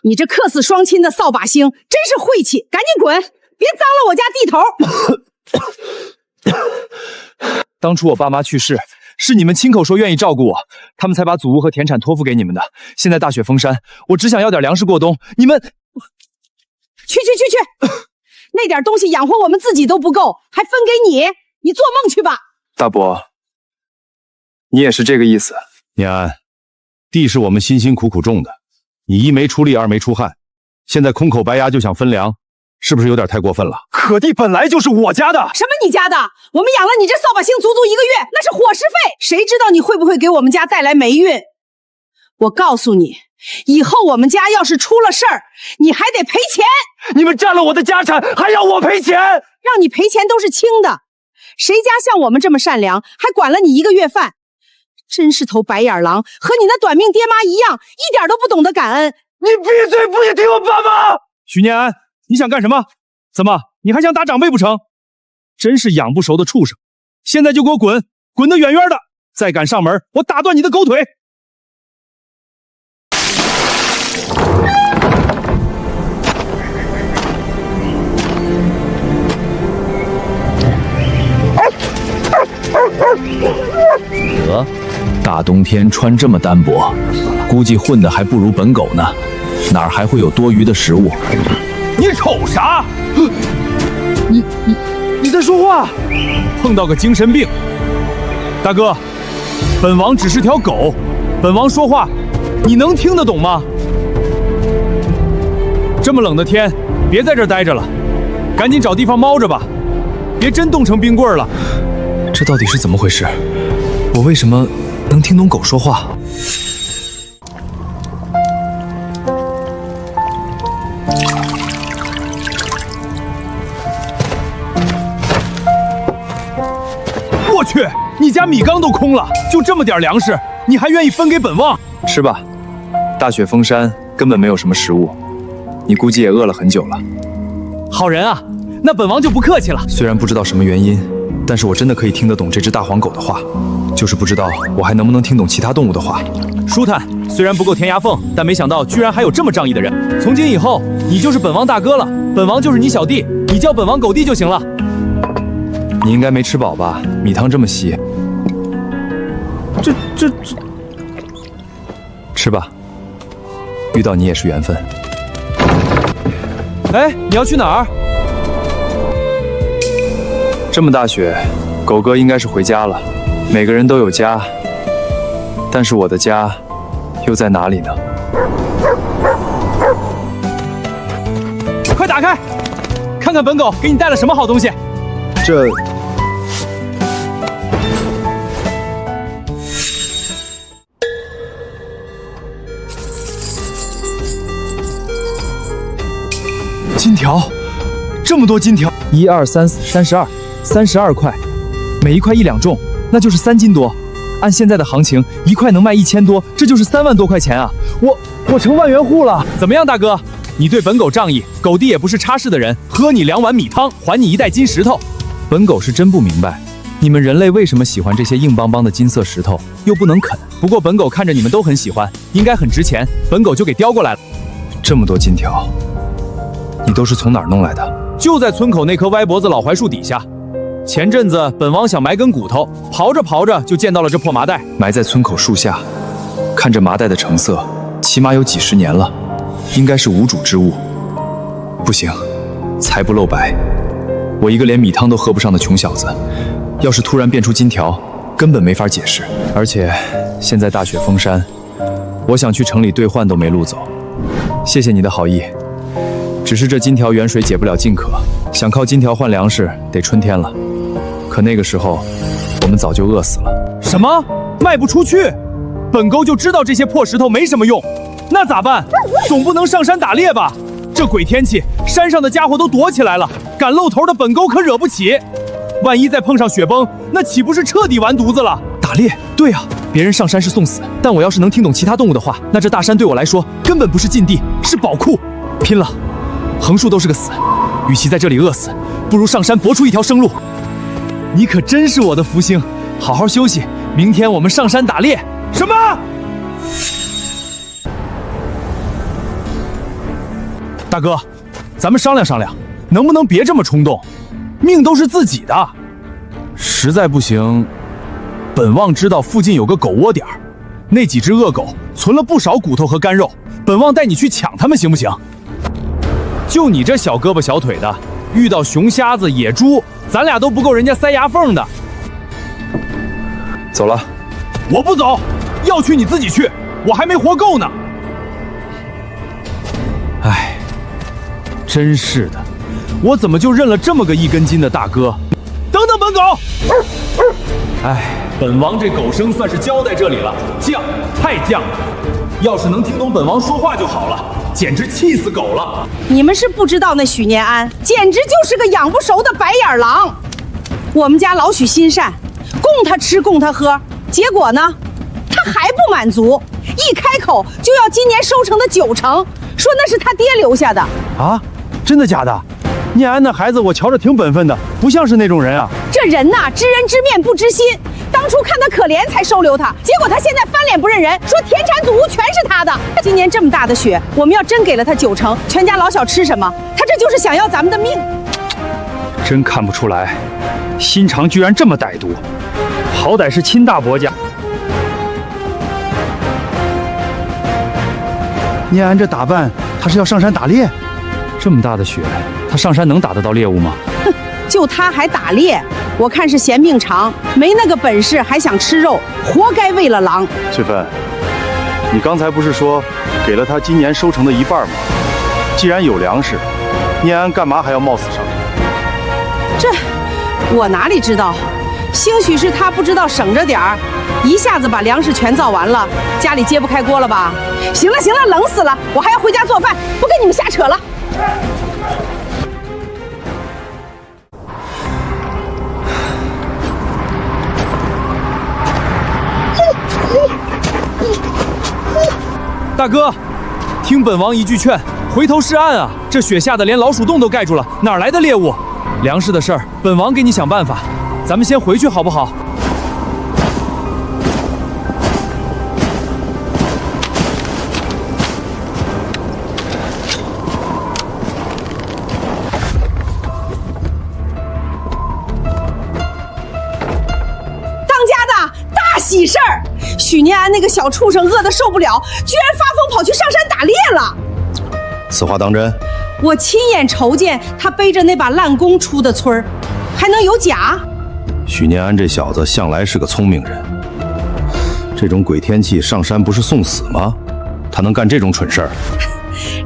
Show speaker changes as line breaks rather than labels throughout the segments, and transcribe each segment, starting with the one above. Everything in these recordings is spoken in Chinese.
你这客死双亲的扫把星，真是晦气！赶紧滚，别脏了我家地头！
当初我爸妈去世，是你们亲口说愿意照顾我，他们才把祖屋和田产托付给你们的。现在大雪封山，我只想要点粮食过冬，你们……
去！那点东西养活我们自己都不够，还分给你？你做梦去吧！
大伯，你也是这个意思？
念安，地是我们辛辛苦苦种的，你一没出力，二没出汗，现在空口白牙就想分粮，是不是有点太过分了？
可地本来就是我家的。
什么你家的？我们养了你这扫把星足足1个月，那是伙食费，谁知道你会不会给我们家带来霉运？我告诉你，以后我们家要是出了事儿，你还得赔钱。
你们占了我的家产，还要我赔钱？
让你赔钱都是轻的，谁家像我们这么善良，还管了你1个月饭？真是头白眼狼，和你那短命爹妈一样，一点都不懂得感恩。
你闭嘴，不许听我爸妈！
许念安，你想干什么？怎么，你还想打长辈不成？真是养不熟的畜生！现在就给我滚，滚得远远的！再敢上门，我打断你的狗腿！
得，大冬天穿这么单薄，估计混的还不如本狗呢，哪儿还会有多余的食物？
你瞅啥？你在说话？
碰到个精神病！大哥，本王只是条狗，本王说话，你能听得懂吗？这么冷的天，别在这儿待着了，赶紧找地方猫着吧，别真冻成冰棍了。
这到底是怎么回事？我为什么能听懂狗说话？
我去，你家米缸都空了，就这么点粮食，你还愿意分给本王？
吃吧，大雪封山，根本没有什么食物，你估计也饿了很久了。
好人啊，那本王就不客气了。
虽然不知道什么原因，但是我真的可以听得懂这只大黄狗的话，就是不知道我还能不能听懂其他动物的话。
舒坦，虽然不够填牙缝，但没想到居然还有这么仗义的人。从今以后，你就是本王大哥了，本王就是你小弟，你叫本王狗弟就行了。
你应该没吃饱吧？米汤这么稀。这，吃吧，遇到你也是缘分。
哎，你要去哪儿？
这么大雪，狗哥应该是回家了。每个人都有家，但是我的家又在哪里呢？
快打开，看看本狗给你带了什么好东西。
这。
金条，这么多金条，1、2、3、32块，每一块1两重，那就是3斤多。按现在的行情，1块能卖1000多，这就是3万多块钱啊！我成万元户了。怎么样，大哥？你对本狗仗义，狗弟也不是差事的人，喝你2碗米汤，还你1袋金石头。本狗是真不明白，你们人类为什么喜欢这些硬邦邦的金色石头，又不能啃。不过本狗看着你们都很喜欢，应该很值钱，本狗就给叼过来了。
这么多金条，你都是从哪儿弄来的？
就在村口那棵歪脖子老槐树底下。前阵子本王想埋根骨头，刨着刨着就见到了这破麻袋，
埋在村口树下。看这麻袋的成色，起码有几十年了，应该是无主之物。不行，财不露白。我一个连米汤都喝不上的穷小子，要是突然变出金条，根本没法解释。而且现在大雪封山，我想去城里兑换都没路走。谢谢你的好意，只是这金条远水解不了近渴，想靠金条换粮食得春天了。可那个时候，我们早就饿死了。
什么？卖不出去？本狗就知道这些破石头没什么用，那咋办？总不能上山打猎吧？这鬼天气，山上的家伙都躲起来了，敢露头的本狗可惹不起。万一再碰上雪崩，那岂不是彻底完犊子了？打猎？对啊，别人上山是送死，但我要是能听懂其他动物的话，那这大山对我来说根本不是禁地，是宝库。拼了！横竖都是个死，与其在这里饿死，不如上山搏出一条生路。你可真是我的福星，好好休息，明天我们上山打猎。什么？大哥，咱们商量商量，能不能别这么冲动？命都是自己的，实在不行，本旺知道附近有个狗窝点儿，那几只恶狗存了不少骨头和干肉，本旺带你去抢它们，行不行？就你这小胳膊小腿的，遇到熊瞎子、野猪，咱俩都不够人家塞牙缝的。
走了。
我不走，要去你自己去，我还没活够呢。哎，真是的，我怎么就认了这么个一根筋的大哥？等等，本狗！哎，本王这狗生算是交代这里了，犟，太犟了。要是能听懂本王说话就好了，简直气死狗了。
你们是不知道那许念安简直就是个养不熟的白眼狼。我们家老许心善，供他吃供他喝，结果呢，他还不满足，一开口就要今年收成的90%，说那是他爹留下的。
啊，真的假的？念安那孩子我瞧着挺本分的，不像是那种人啊。
这人呐，知人知面不知心，当初看他可怜才收留他，结果他现在翻脸不认人，说田产祖屋全是他的。今年这么大的雪，我们要真给了他90%，全家老小吃什么？他这就是想要咱们的命。
真看不出来，心肠居然这么歹毒，好歹是亲大伯家。念安这打扮，他是要上山打猎？这么大的雪，他上山能打得到猎物吗？
哼，就他还打猎，我看是嫌命长，没那个本事还想吃肉，活该喂了狼。
翠芬，你刚才不是说给了他今年收成的1半吗？既然有粮食，念安干嘛还要冒死上山？
这我哪里知道？兴许是他不知道省着点儿，一下子把粮食全造完了，家里揭不开锅了吧？行了行了，冷死了，我还要回家做饭，不跟你们瞎扯了。
大哥，听本王一句劝，回头是岸啊！这雪下的连老鼠洞都盖住了，哪来的猎物？粮食的事儿，本王给你想办法。咱们先回去好不好？
喜事儿！许念安那个小畜生饿得受不了，居然发疯跑去上山打猎了。
此话当真？
我亲眼瞅见他背着那把烂弓出的村儿，还能有假？
许念安这小子向来是个聪明人，这种鬼天气上山不是送死吗？他能干这种蠢事儿？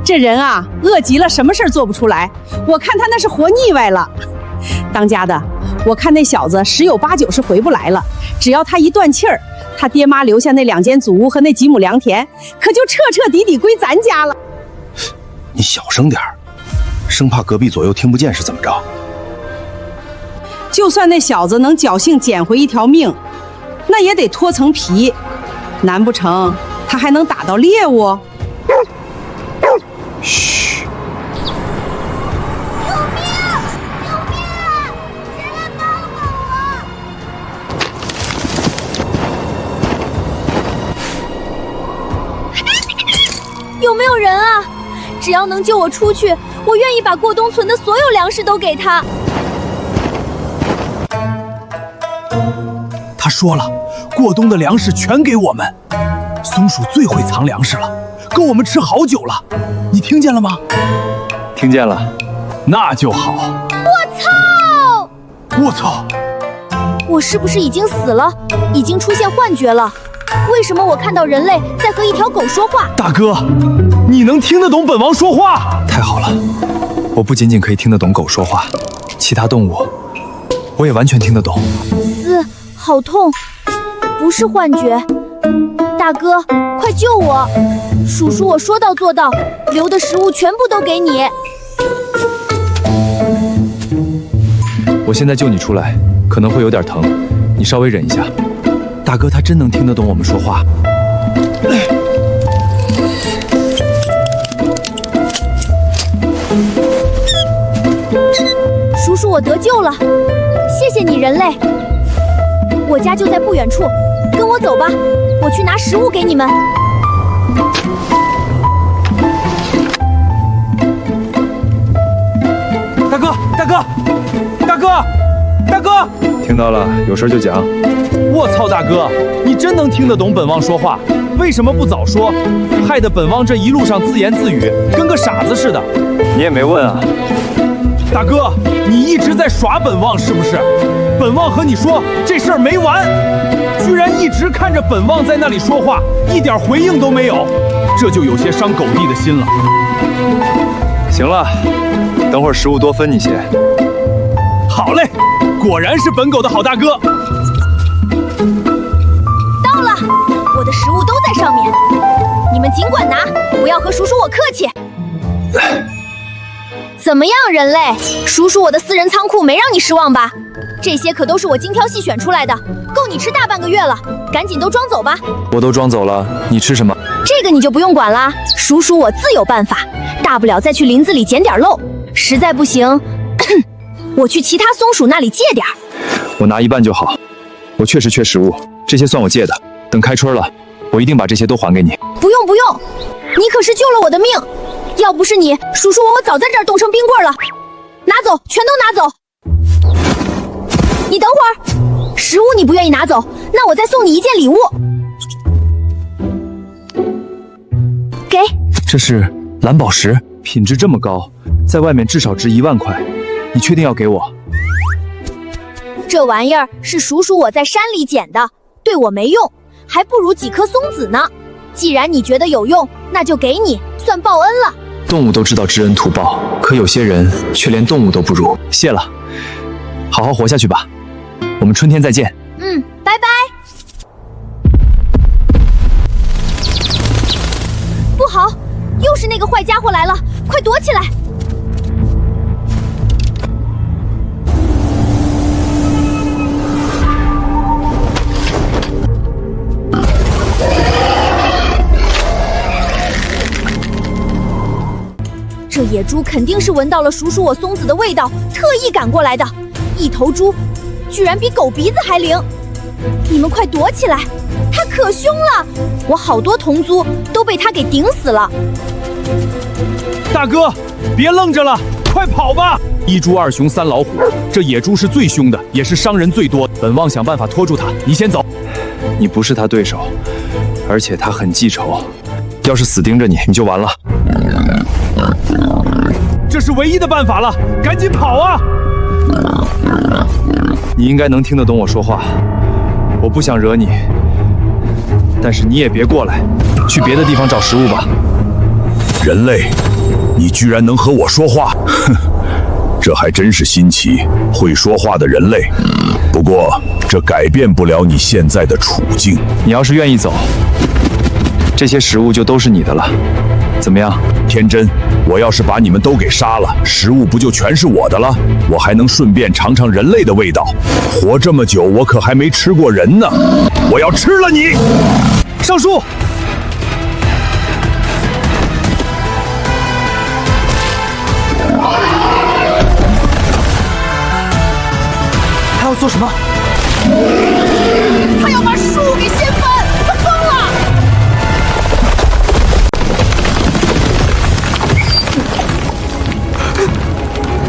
这人啊，饿极了什么事儿做不出来。我看他那是活腻歪了。当家的，我看那小子10有8九是回不来了。只要他一断气儿，他爹妈留下那2间祖屋和那几亩良田，可就彻彻底底归咱家了。
你小声点儿，生怕隔壁左右听不见是怎么着？
就算那小子能侥幸捡回一条命，那也得脱层皮，难不成他还能打到猎物？
嘘。
有没有人啊？只要能救我出去，我愿意把过冬存的所有粮食都给他。
他说了，过冬的粮食全给我们。松鼠最会藏粮食了，够我们吃好久了。你听见了吗？
听见了。
那就好。我操！
我是不是已经死了？已经出现幻觉了？为什么我看到人类在和一条狗说话？
大哥，你能听得懂本王说话？
太好了，我不仅仅可以听得懂狗说话，其他动物我也完全听得懂。
嘶，好痛，不是幻觉。大哥，快救我！叔叔，我说到做到，留的食物全部都给你。
我现在救你出来，可能会有点疼，你稍微忍一下。大哥他真能听得懂我们说话。
叔叔，我得救了，谢谢你，人类。我家就在不远处，跟我走吧，我去拿食物给你们。
哥，大哥，大哥！
听到了，有事就讲。
我操，大哥，你真能听得懂本王说话？为什么不早说？害得本王这一路上自言自语，跟个傻子似的。
你也没问啊。
大哥，你一直在耍本王是不是？本王和你说，这事儿没完，居然一直看着本王在那里说话，一点回应都没有，这就有些伤狗弟的心了。
行了，等会儿食物多分你些。
好嘞，果然是本狗的好大哥。
到了，我的食物都在上面，你们尽管拿，不要和叔叔我客气。怎么样，人类？叔叔我的私人仓库没让你失望吧？这些可都是我精挑细选出来的，够你吃大半个月了，赶紧都装走吧。
我都装走了，你吃什么？
这个你就不用管啦，叔叔我自有办法，大不了再去林子里捡点肉，实在不行，我去其他松鼠那里借点儿。
我拿一半就好，我确实缺食物，这些算我借的。等开春了，我一定把这些都还给你。
不用不用，你可是救了我的命，要不是你，叔叔我早在这儿冻成冰棍了。拿走，全都拿走。你等会儿，食物你不愿意拿走，那我再送你一件礼物。给，
这是蓝宝石，品质这么高，在外面至少值1万块，你确定要给我？
这玩意儿是叔叔我在山里捡的，对我没用，还不如几颗松子呢。既然你觉得有用，那就给你，算报恩了。
动物都知道知恩图报，可有些人却连动物都不如。谢了，好好活下去吧，我们春天再见。
拜拜。不好，又是那个坏家伙来了，快躲起来！这野猪肯定是闻到了叔叔我松子的味道，特意赶过来的。一头猪，居然比狗鼻子还灵！你们快躲起来，它可凶了，我好多同族都被它给顶死了。
大哥，别愣着了，快跑吧！一猪二熊三老虎，这野猪是最凶的，也是伤人最多。本王想办法拖住它，你先走。
你不是他对手，而且他很记仇，要是死盯着你，你就完了。
这是唯一的办法了，赶紧跑啊！
你应该能听得懂我说话，我不想惹你，但是你也别过来，去别的地方找食物吧。
人类，你居然能和我说话，哼，这还真是新奇，会说话的人类。不过这改变不了你现在的处境。
你要是愿意走，这些食物就都是你的了，怎么样？
天真，我要是把你们都给杀了，食物不就全是我的了？我还能顺便尝尝人类的味道。活这么久，我可还没吃过人呢。我要吃了你！
上树！
他要做什么？
他要把树给掀翻，他疯了！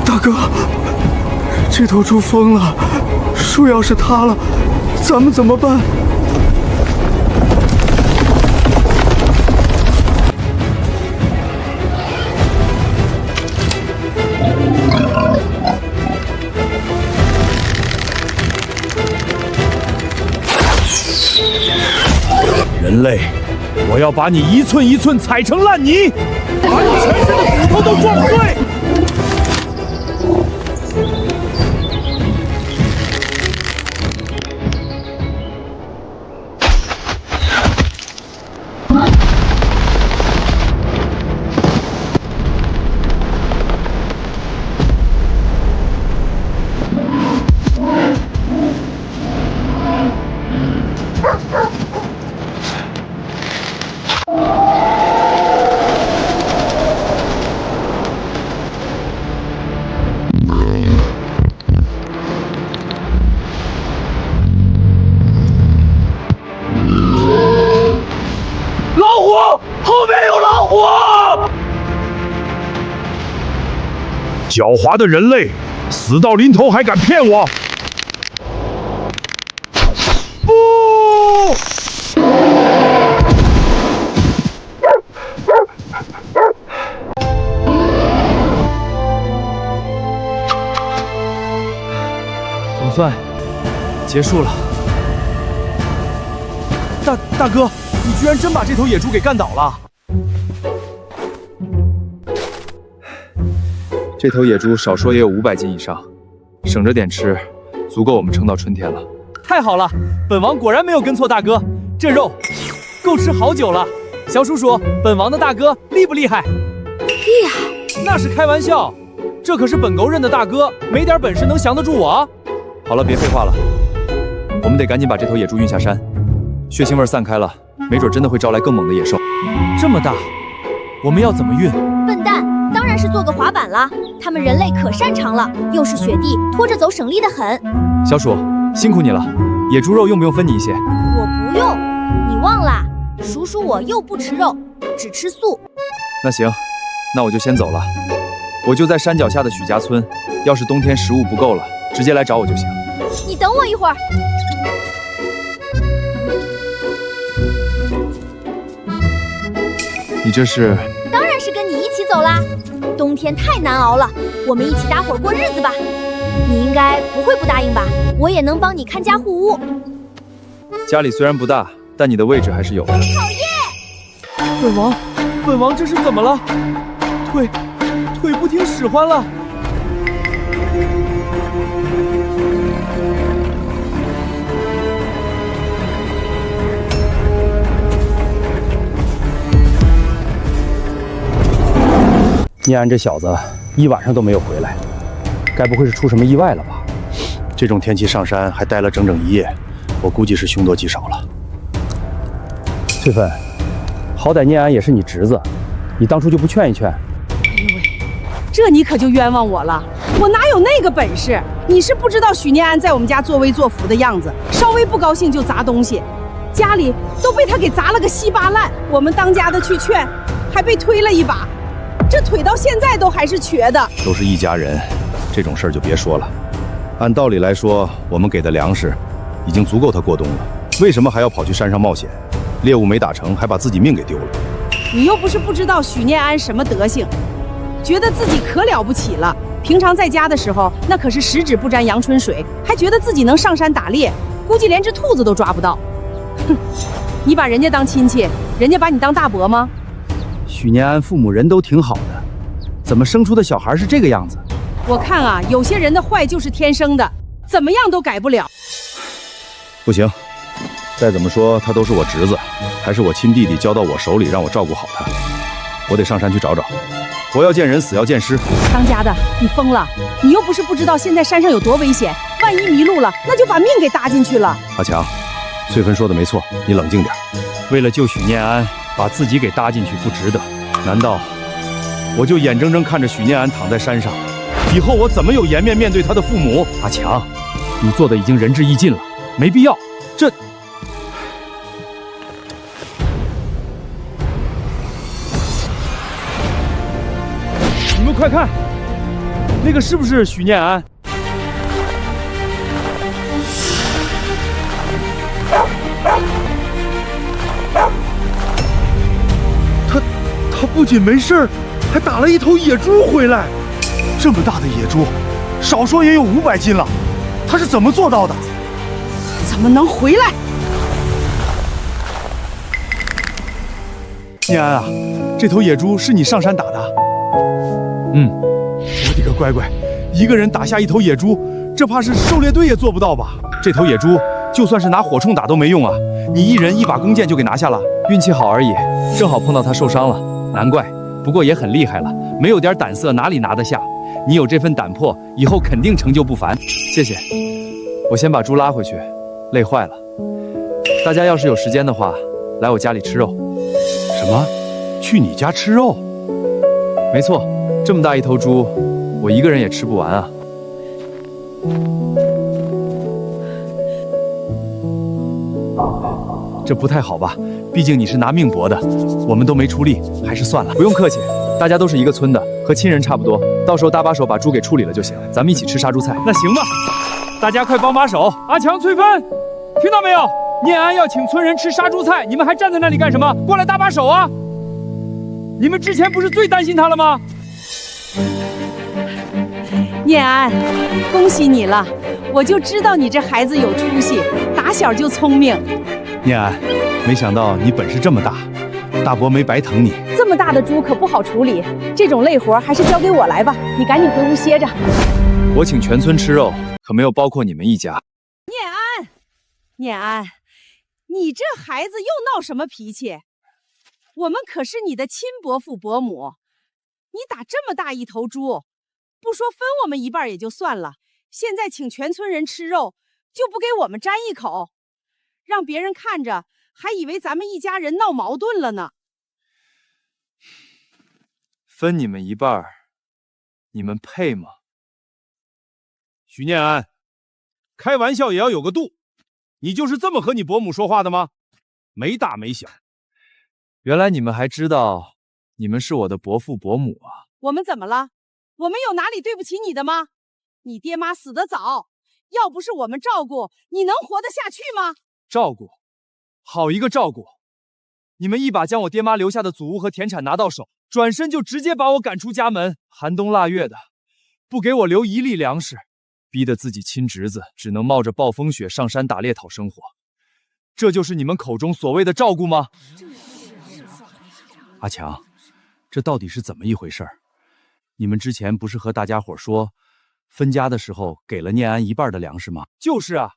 大哥，这头猪疯了，树要是塌了，咱们怎么办？
人类，我要把你一寸一寸踩成烂泥，把你全身的骨头都撞碎！
狡猾的人类，死到临头还敢骗我！不！
总算结束了。大哥，你居然真把这头野猪给干倒了！
这头野猪少说也有500斤以上，省着点吃，足够我们撑到春天了。
太好了，本王果然没有跟错大哥，这肉够吃好久了。小叔叔，本王的大哥厉不厉害？
厉害！
那是开玩笑，这可是本狗认的大哥，没点本事能降得住我？
好了，别废话了，我们得赶紧把这头野猪运下山。血腥味散开了，没准真的会招来更猛的野兽。
这么大，我们要怎么运？
笨蛋，当然是做个滑板啦！他们人类可擅长了，又是雪地，拖着走省力的很。
小鼠，辛苦你了。野猪肉用不用分你一些？
我不用，你忘啦？叔叔我又不吃肉，只吃素。
那行，那我就先走了。我就在山脚下的许家村，要是冬天食物不够了，直接来找我就行。
你等我一会儿。
你这是？
当然是跟你一起走啦。冬天太难熬了，我们一起搭伙过日子吧。你应该不会不答应吧？我也能帮你看家护屋。
家里虽然不大，但你的位置还是有的。
讨厌！
本王这是怎么了？腿不听使唤了。
念安这小子一晚上都没有回来，该不会是出什么意外了吧？这种天气上山还待了整整1夜，我估计是凶多吉少了。翠芬，好歹念安也是你侄子，你当初就不劝一劝？
哎呦喂，这你可就冤枉我了，我哪有那个本事？你是不知道许念安在我们家作威作福的样子，稍微不高兴就砸东西，家里都被他给砸了个稀巴烂。我们当家的去劝，还被推了一把。这腿到现在都还是瘸的。
都是一家人，这种事儿就别说了。按道理来说，我们给的粮食已经足够他过冬了，为什么还要跑去山上冒险？猎物没打成，还把自己命给丢了。
你又不是不知道许念安什么德行，觉得自己可了不起了。平常在家的时候，那可是十指不沾阳春水，还觉得自己能上山打猎，估计连只兔子都抓不到。哼，你把人家当亲戚，人家把你当大伯吗？
许念安父母人都挺好的，怎么生出的小孩是这个样子？
我看啊，有些人的坏就是天生的，怎么样都改不了。
不行，再怎么说他都是我侄子，还是我亲弟弟交到我手里，让我照顾好他。我得上山去找找，活要见人，死要见尸。
当家的，你疯了？你又不是不知道现在山上有多危险，万一迷路了，那就把命给搭进去了。
阿强，翠芬说的没错，你冷静点。为了救许念安，把自己给搭进去不值得。难道我就眼睁睁看着许念安躺在山上，以后我怎么有颜面面对他的父母？阿强，你做的已经仁至义尽了，没必要。这……
你们快看，那个是不是许念安？
他不仅没事儿，还打了一头野猪回来。这么大的野猪，少说也有500斤了，他是怎么做到的？
怎么能回来？
念安啊，这头野猪是你上山打的？我的个乖乖，一个人打下一头野猪，这怕是狩猎队也做不到吧？
这头野猪就算是拿火铳打都没用啊！你一人一把弓箭就给拿下了，
运气好而已，正好碰到他受伤了，难怪。不过也很厉害了，没有点胆色哪里拿得下？你有这份胆魄，以后肯定成就不凡。谢谢，我先把猪拉回去，累坏了。大家要是有时间的话，来我家里吃肉。
什么？去你家吃肉？
没错，这么大一头猪，我一个人也吃不完啊。
这不太好吧？毕竟你是拿命搏的，我们都没出力，还是算了。
不用客气，大家都是一个村的，和亲人差不多。到时候搭把手把猪给处理了就行，咱们一起吃杀猪菜。
那行吧，大家快帮把手！阿强、翠芬，听到没有？念安要请村人吃杀猪菜，你们还站在那里干什么？过来搭把手啊！你们之前不是最担心他了吗？
念安，恭喜你了！我就知道你这孩子有出息，打小就聪明。
念安，没想到你本事这么大，大伯没白疼你。
这么大的猪可不好处理，这种累活还是交给我来吧。你赶紧回屋歇着。
我请全村吃肉，可没有包括你们一家。
念安，你这孩子又闹什么脾气？我们可是你的亲伯父伯母，你打这么大一头猪，不说分我们一半也就算了，现在请全村人吃肉，就不给我们沾一口，让别人看着还以为咱们一家人闹矛盾了呢。
分你们一半，你们配吗？
许念安，开玩笑也要有个度。你就是这么和你伯母说话的吗？没大没小。
原来你们还知道你们是我的伯父伯母啊！
我们怎么了？我们有哪里对不起你的吗？你爹妈死得早，要不是我们照顾，你能活得下去吗？
照顾，好一个照顾！你们一把将我爹妈留下的祖屋和田产拿到手，转身就直接把我赶出家门，寒冬腊月的，不给我留一粒粮食，逼得自己亲侄子只能冒着暴风雪上山打猎讨生活。这就是你们口中所谓的照顾吗？
阿强，这到底是怎么一回事儿？你们之前不是和大家伙说，分家的时候给了念安一半的粮食吗？
就是啊，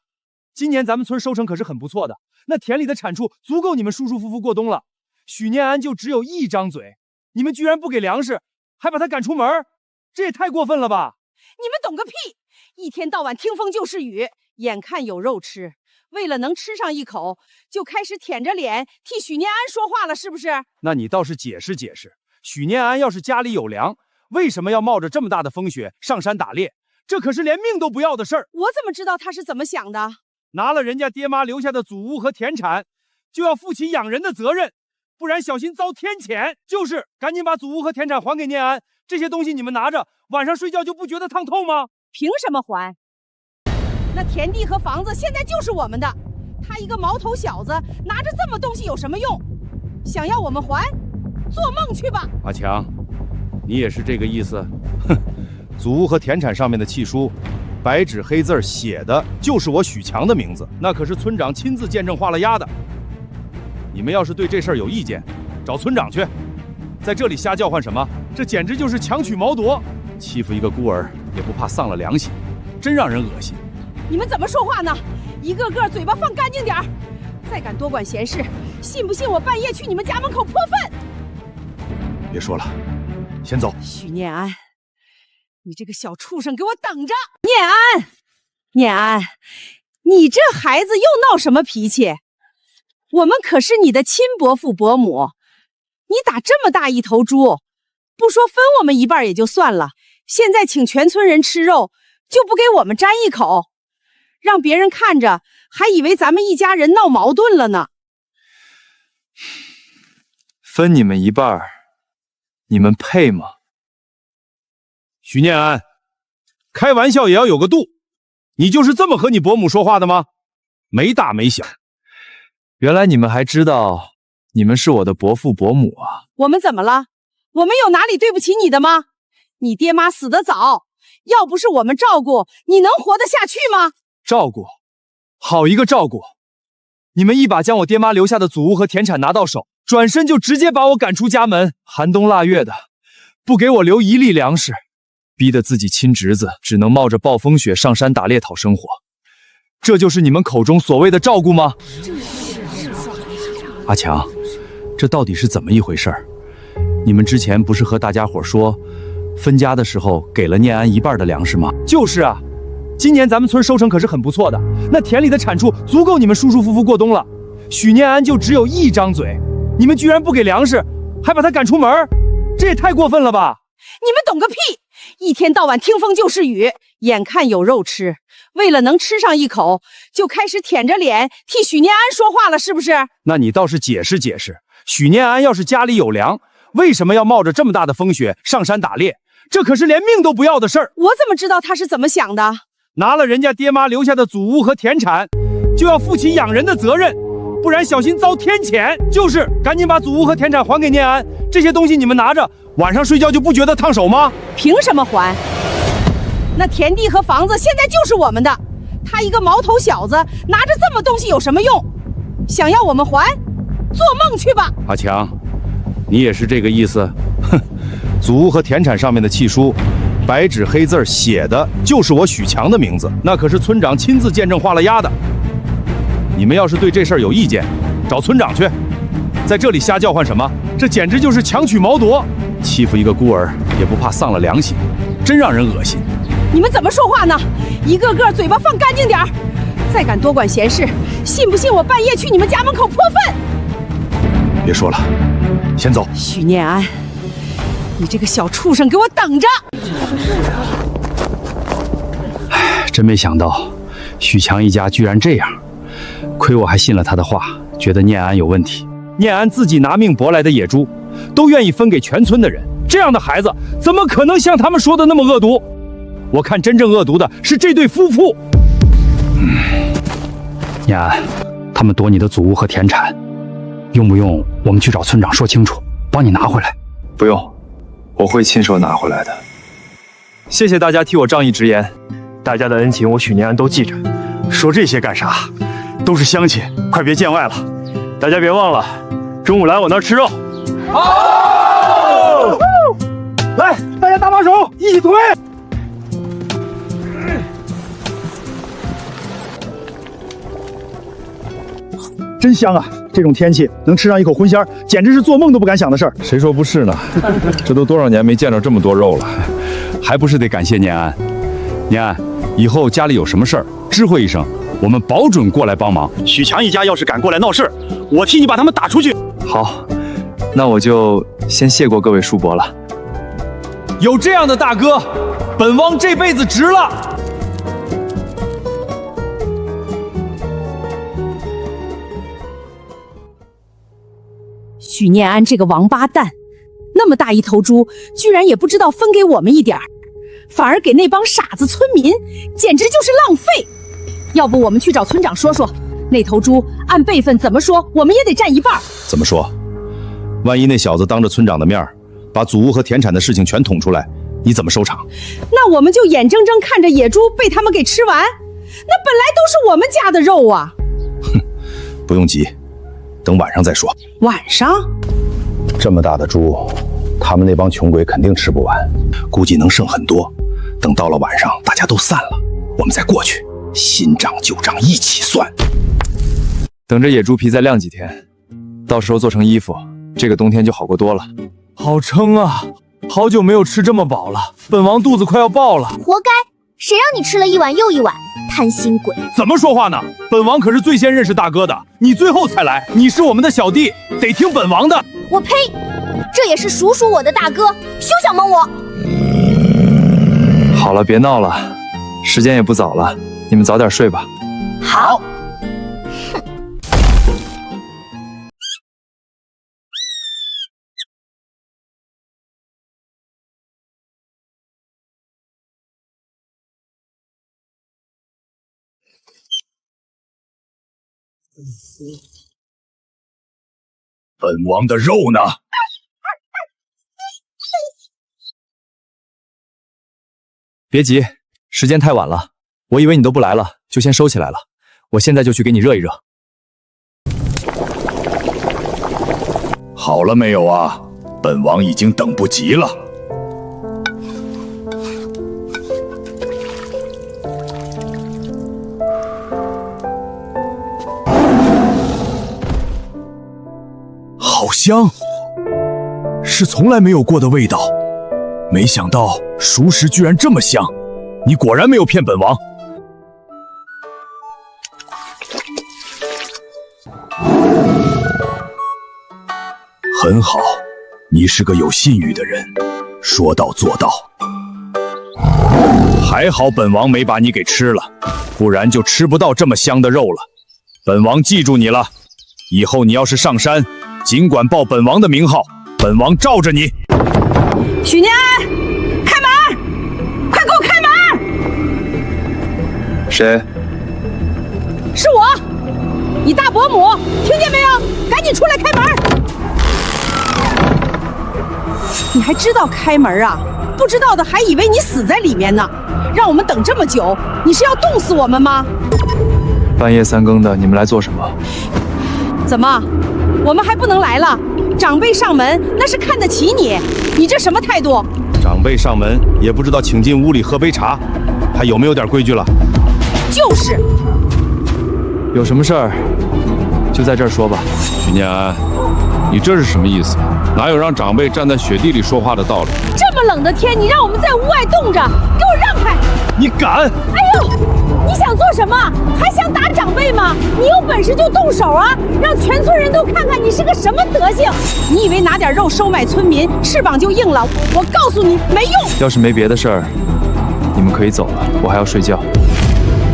今年咱们村收成可是很不错的，那田里的产出足够你们舒舒服服过冬了。许念安就只有一张嘴，你们居然不给粮食，还把他赶出门，这也太过分了吧！
你们懂个屁！一天到晚听风就是雨，眼看有肉吃，为了能吃上一口，就开始舔着脸替许念安说话了，是不是？
那你倒是解释解释，许念安要是家里有粮，为什么要冒着这么大的风雪上山打猎？这可是连命都不要的事儿。
我怎么知道他是怎么想的？
拿了人家爹妈留下的祖屋和田产，就要负起养人的责任，不然小心遭天谴。就是，赶紧把祖屋和田产还给念安，这些东西你们拿着，晚上睡觉就不觉得烫透吗？
凭什么还？那田地和房子现在就是我们的，他一个毛头小子拿着这么东西有什么用？想要我们还？做梦去吧！
阿强，你也是这个意思？哼，祖屋和田产上面的契书，白纸黑字写的就是我许强的名字，那可是村长亲自见证画了押的。你们要是对这事儿有意见，找村长去。在这里瞎叫唤什么？这简直就是强取毛夺，欺负一个孤儿也不怕丧了良心，真让人恶心。
你们怎么说话呢？一个个嘴巴放干净点儿！再敢多管闲事，信不信我半夜去你们家门口泼粪？
别说了，先走。
许念安，你这个小畜生，给我等着！念安，你这孩子又闹什么脾气？我们可是你的亲伯父伯母，你打这么大一头猪，不说分我们一半也就算了，现在请全村人吃肉，就不给我们沾一口，让别人看着还以为咱们一家人闹矛盾了呢。
分你们一半，你们配吗？
许念安，开玩笑也要有个度。你就是这么和你伯母说话的吗？没大没小。
原来你们还知道你们是我的伯父伯母啊！
我们怎么了？我们有哪里对不起你的吗？你爹妈死得早，要不是我们照顾，你能活得下去吗？
照顾，好一个照顾！你们一把将我爹妈留下的祖屋和田产拿到手，转身就直接把我赶出家门，寒冬腊月的，不给我留一粒粮食，逼得自己亲侄子只能冒着暴风雪上山打猎讨生活。这就是你们口中所谓的照顾吗？
阿强，这到底是怎么一回事儿？你们之前不是和大家伙说，分家的时候给了念安一半的粮食吗？
就是啊，今年咱们村收成可是很不错的，那田里的产出足够你们舒舒服服过冬了。许念安就只有一张嘴，你们居然不给粮食，还把他赶出门，这也太过分了吧！
你们懂个屁！一天到晚听风就是雨，眼看有肉吃，为了能吃上一口，就开始舔着脸替许念安说话了，是不是？
那你倒是解释解释，许念安要是家里有粮，
为什么要冒着这么大的风雪上山打猎？这可是连命都不要的事儿。
我怎么知道他是怎么想的？
拿了人家爹妈留下的祖屋和田产，就要负起养人的责任，不然小心遭天谴。就是赶紧把祖屋和田产还给念安，这些东西你们拿着，晚上睡觉就不觉得烫手吗？
凭什么还？那田地和房子现在就是我们的，他一个毛头小子拿着这么东西有什么用？想要我们还？做梦去吧！
阿强，你也是这个意思？哼，祖屋和田产上面的契书，白纸黑字写的就是我许强的名字，那可是村长亲自见证画了押的。你们要是对这事儿有意见，找村长去。在这里瞎叫唤什么？这简直就是强取毛夺，欺负一个孤儿也不怕丧了良心，真让人恶心。
你们怎么说话呢？一个个嘴巴放干净点儿！再敢多管闲事，信不信我半夜去你们家门口泼粪？
别说了，先走。
许念安，你这个小畜生，给我等着！
真没想到，许强一家居然这样，亏我还信了他的话，觉得念安有问题。念安自己拿命搏来的野猪，都愿意分给全村的人，这样的孩子怎么可能像他们说的那么恶毒？我看真正恶毒的是这对夫妇。念安，他们夺你的祖屋和田产，用不用我们去找村长说清楚，帮你拿回来？
不用，我会亲手拿回来的。谢谢大家替我仗义直言，
大家的恩情我许念安都记着。说这些干啥？都是乡亲，快别见外了。大家别忘了，中午来我那儿吃肉。好，来，大家搭把手，一起推。真香啊！这种天气能吃上一口荤鲜，简直是做梦都不敢想的事儿。
谁说不是呢？这都多少年没见着这么多肉了，还不是得感谢念安。念安，以后家里有什么事儿，知会一声，我们保准过来帮忙。
许强一家要是敢过来闹事，我替你把他们打出去。
好，那我就先谢过各位叔伯了。
有这样的大哥，本王这辈子值了。
许念安这个王八蛋，那么大一头猪，居然也不知道分给我们一点儿，反而给那帮傻子村民，简直就是浪费。要不我们去找村长说说，那头猪按辈分怎么说，我们也得占一半。
怎么说？万一那小子当着村长的面，把祖屋和田产的事情全捅出来，你怎么收场？
那我们就眼睁睁看着野猪被他们给吃完，那本来都是我们家的肉啊！
哼，不用急，等晚上再说。
晚上？
这么大的猪，他们那帮穷鬼肯定吃不完，估计能剩很多。等到了晚上，大家都散了，我们再过去，新账旧账一起算。
等着野猪皮再晾几天，到时候做成衣服，这个冬天就好过多了。
好撑啊！好久没有吃这么饱了，本王肚子快要爆了。
活该！谁让你吃了一碗又一碗，贪心鬼！
怎么说话呢？本王可是最先认识大哥的，你最后才来，你是我们的小弟，得听本王的。
我呸！这也是属我的大哥，休想蒙我！
好了，别闹了，时间也不早了，你们早点睡吧。
好。
本王的肉呢？
别急，时间太晚了，我以为你都不来了，就先收起来了。我现在就去给你热一热。
好了没有啊？本王已经等不及了。好香，是从来没有过的味道。没想到熟食居然这么香，你果然没有骗本王。很好，你是个有信誉的人，说到做到。还好本王没把你给吃了，不然就吃不到这么香的肉了。本王记住你了，以后你要是上山，尽管报本王的名号，本王罩着你。
许念安，开门！快给我开门！
谁？
是我，你大伯母，听见没有？赶紧出来开门！你还知道开门啊？不知道的还以为你死在里面呢。让我们等这么久，你是要冻死我们吗？
半夜3更的，你们来做什么？
怎么，我们还不能来了？长辈上门那是看得起你，你这什么态度？
长辈上门也不知道请进屋里喝杯茶，还有没有点规矩了？
就是。
有什么事儿就在这儿说吧。
许念安，你这是什么意思？哪有让长辈站在雪地里说话的道理？
这么冷的天，你让我们在屋外冻着，给我让开！
你敢？
哎呦，你想做什么？还想打长辈吗？你有本事就动手啊，让全村人都看看你是个什么德行！你以为拿点肉收买村民，翅膀就硬了？我告诉你，没用！
要是没别的事儿，你们可以走了，我还要睡觉。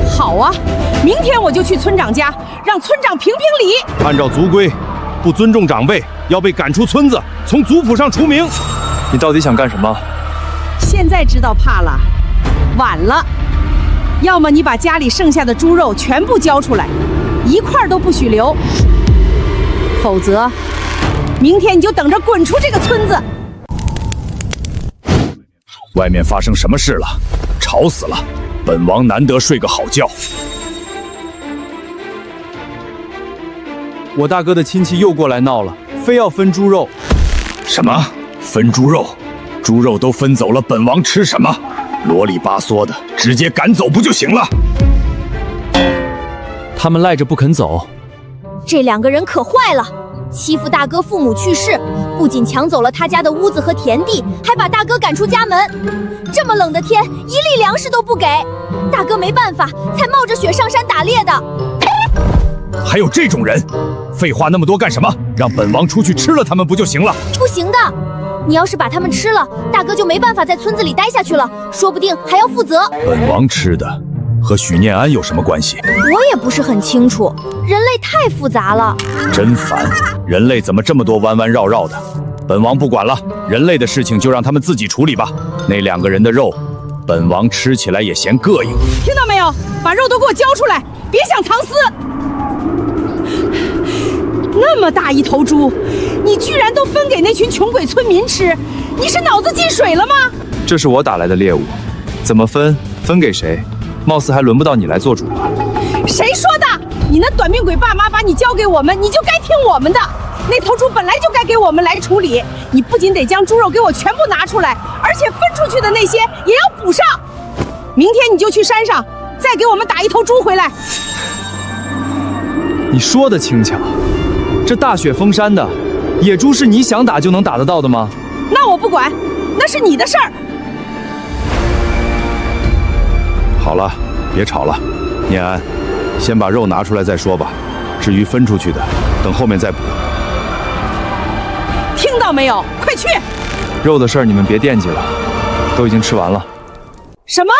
好啊，明天我就去村长家，让村长评评理。
按照族规，不尊重长辈要被赶出村子，从族谱上除名。
你到底想干什么？
现在知道怕了，晚了。要么你把家里剩下的猪肉全部交出来，一块都不许留，否则，明天你就等着滚出这个村子。
外面发生什么事了？吵死了！本王难得睡个好觉。
我大哥的亲戚又过来闹了，非要分猪肉。
什么？分猪肉？猪肉都分走了，本王吃什么？啰里吧嗦的，直接赶走不就行了？
他们赖着不肯走。
这2个人可坏了，欺负大哥父母去世，不仅抢走了他家的屋子和田地，还把大哥赶出家门。这么冷的天，1粒粮食都不给，大哥没办法，才冒着雪上山打猎的。
还有这种人？废话那么多干什么？让本王出去吃了他们不就行了？
不行的，你要是把他们吃了，大哥就没办法在村子里待下去了，说不定还要负责。
本王吃的和许念安有什么关系？
我也不是很清楚，人类太复杂了。
真烦，人类怎么这么多弯弯绕绕的？本王不管了，人类的事情就让他们自己处理吧。那2个人的肉，本王吃起来也嫌膈应。
听到没有？把肉都给我交出来，别想藏私！那么大一头猪，你居然都分给那群穷鬼村民吃，你是脑子进水了吗？
这是我打来的猎物，怎么分？分给谁？貌似还轮不到你来做主。
谁说的？你那短命鬼爸妈把你交给我们，你就该听我们的。那头猪本来就该给我们来处理，你不仅得将猪肉给我全部拿出来，而且分出去的那些也要补上。明天你就去山上，再给我们打一头猪回来。
你说的轻巧，这大雪封山的野猪是你想打就能打得到的吗？
那我不管，那是你的事儿。
好了，别吵了。念安，先把肉拿出来再说吧。至于分出去的，等后面再补。
听到没有？快去！
肉的事儿你们别惦记了，都已经吃完了。
什么？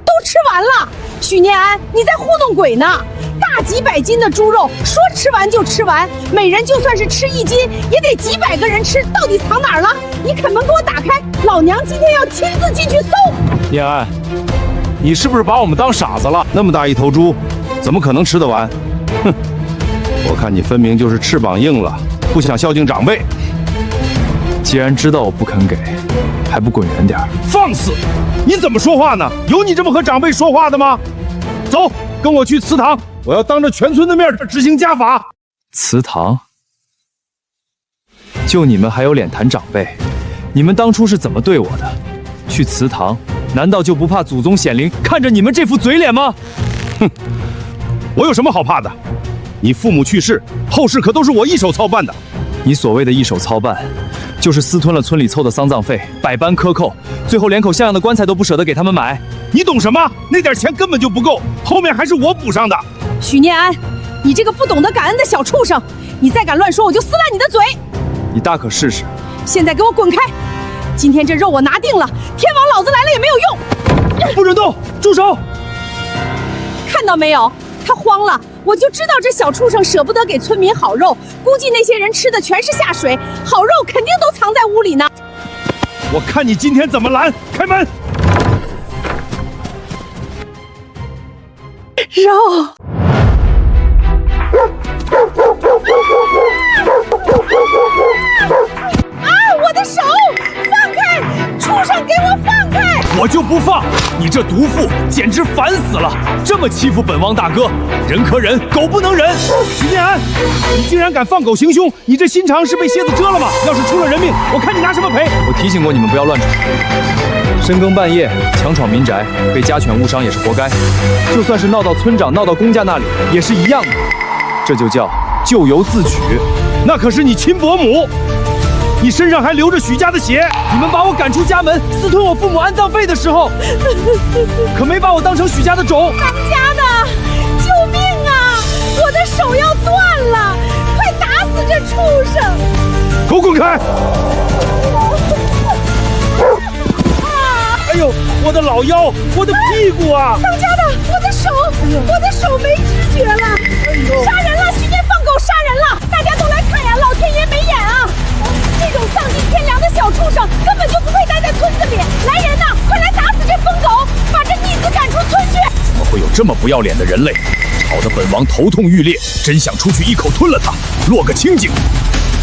都吃完了？许念安，你在糊弄鬼呢！大几百斤的猪肉，说吃完就吃完，每人就算是吃1斤，也得几百个人吃，到底藏哪儿了？你肯门给我打开，老娘今天要亲自进去搜！
念安，你是不是把我们当傻子了？那么大一头猪，怎么可能吃得完？哼，我看你分明就是翅膀硬了，不想孝敬长辈。
既然知道我不肯给，还不滚远点儿？
放肆！你怎么说话呢？有你这么和长辈说话的吗？走，跟我去祠堂，我要当着全村的面执行家法。
祠堂？就你们还有脸谈长辈？你们当初是怎么对我的？去祠堂，难道就不怕祖宗显灵看着你们这副嘴脸吗？
哼，我有什么好怕的？你父母去世，后事可都是我一手操办的。
你所谓的一手操办，就是私吞了村里凑的丧葬费，百般克扣，最后连口像样的棺材都不舍得给他们买。
你懂什么？那点钱根本就不够，后面还是我补上的。
许念安，你这个不懂得感恩的小畜生，你再敢乱说，我就撕烂你的嘴！
你大可试试。
现在给我滚开！今天这肉我拿定了，天王老子来了也没有用。
不准动！住手！
看到没有？他慌了，我就知道这小畜生舍不得给村民好肉，估计那些人吃的全是下水，好肉肯定都藏在屋里呢。
我看你今天怎么拦！开门！
肉。啊！我的手！放开！畜生，给我放开！
我就不放！你这毒妇简直烦死了！这么欺负本王大哥，人可忍，狗不能忍！许念安，你竟然敢放狗行凶！你这心肠是被蝎子蛰了吗？要是出了人命，我看你拿什么赔！
我提醒过你们不要乱闯，深更半夜强闯民宅，被家犬误伤也是活该。就算是闹到村长、闹到公家那里，也是一样的。这就叫咎由自取。
那可是你亲伯母，你身上还流着许家的血。你们把我赶出家门，私吞我父母安葬费的时候，可没把我当成许家的种。
当家的，救命啊！我的手要断了，快打死这畜生！
给我滚开！哎呦，我的老腰，我的屁股啊！
当家的，我的手没知觉了！杀人了！许念放狗杀人了！大家都来看呀！老天爷没眼啊！这种丧尽天良的小畜生根本就不配待在村子里！来人呐，快来打死这疯狗，把这逆子赶出村去！
怎么会有这么不要脸的人类？吵得本王头痛欲裂，真想出去一口吞了他，落个清净。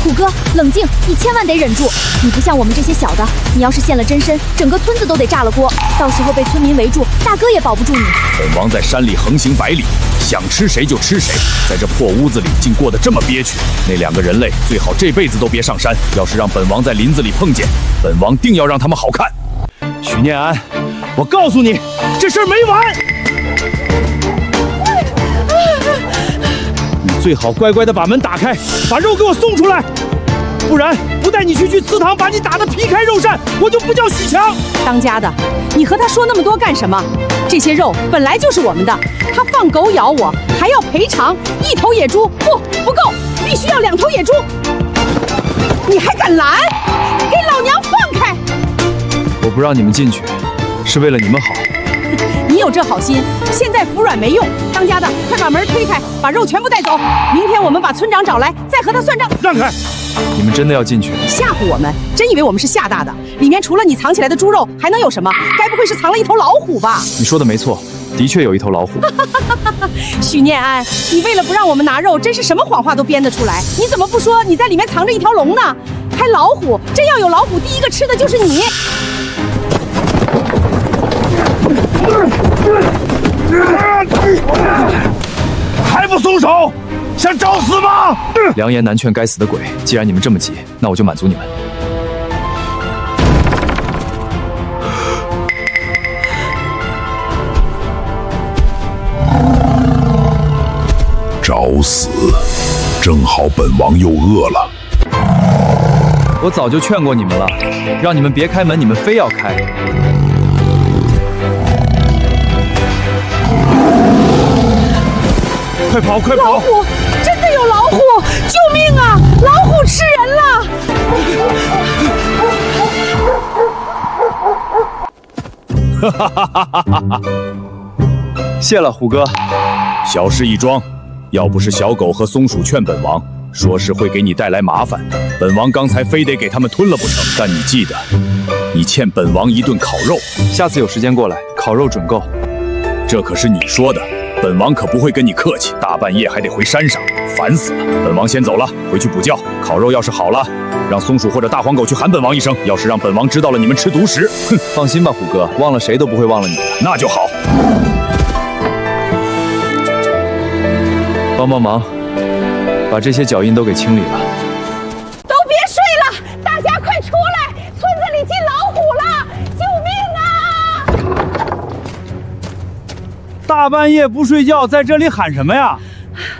虎哥，冷静，你千万得忍住。你不像我们这些小的，你要是现了真身，整个村子都得炸了锅，到时候被村民围住，大哥也保不住你。
本王在山里横行百里，想吃谁就吃谁，在这破屋子里竟过得这么憋屈。那两个人类最好这辈子都别上山，要是让本王在林子里碰见，本王定要让他们好看。
许念安，我告诉你，这事儿没完。你最好乖乖的把门打开，把肉给我送出来，不然不带你去祠堂把你打得皮开肉绽，我就不叫许强。
当家的，你和他说那么多干什么？这些肉本来就是我们的，他放狗咬我，还要赔偿1头野猪，不够，必须要2头野猪。你还敢拦？给老娘放开！
我不让你们进去，是为了你们好。
你有这好心，现在服软没用。当家的，快把门推开，把肉全部带走。明天我们把村长找来，再和他算账。
让开！
你们真的要进去？
吓唬我们？真以为我们是吓大的？里面除了你藏起来的猪肉，还能有什么？该不会是藏了一头老虎吧？
你说的没错，的确有一头老虎。
许念安，你为了不让我们拿肉，真是什么谎话都编得出来。你怎么不说你在里面藏着一条龙呢？还老虎？真要有老虎，第一个吃的就是你。
还不松手？想找死吗？
良言难劝该死的鬼！既然你们这么急，那我就满足你们。
找死！正好本王又饿了。
我早就劝过你们了，让你们别开门，你们非要开。
快跑！快跑！
老虎！真的有老虎！救命啊！老虎吃人了！
哈哈哈哈哈！谢了，虎哥。
小事一桩，要不是小狗和松鼠劝本王，说是会给你带来麻烦，本王刚才非得给他们吞了不成。但你记得，你欠本王一顿烤肉，
下次有时间过来，烤肉准够。
这可是你说的，本王可不会跟你客气。大半夜还得回山上，烦死了。本王先走了，回去补觉。烤肉要是好了，让松鼠或者大黄狗去喊本王一声。要是让本王知道了你们吃独食，哼！
放心吧，虎哥，忘了谁都不会忘了你的。
那就好。
帮帮忙，把这些脚印都给清理了。
都别睡了，大家快出来！村子里进老虎了！救命啊！
大半夜不睡觉，在这里喊什么呀？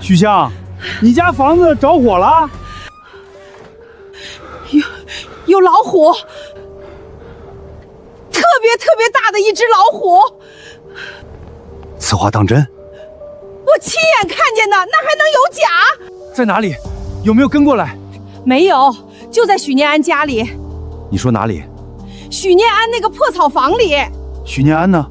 许香，你家房子着火了？
有老虎，特别大的一只老虎。
此话当真？
我亲眼看见的，那还能有假？
在哪里？有没有跟过来？
没有，就在许念安家里。
你说哪里？
许念安那个破草房里。
许念安呢？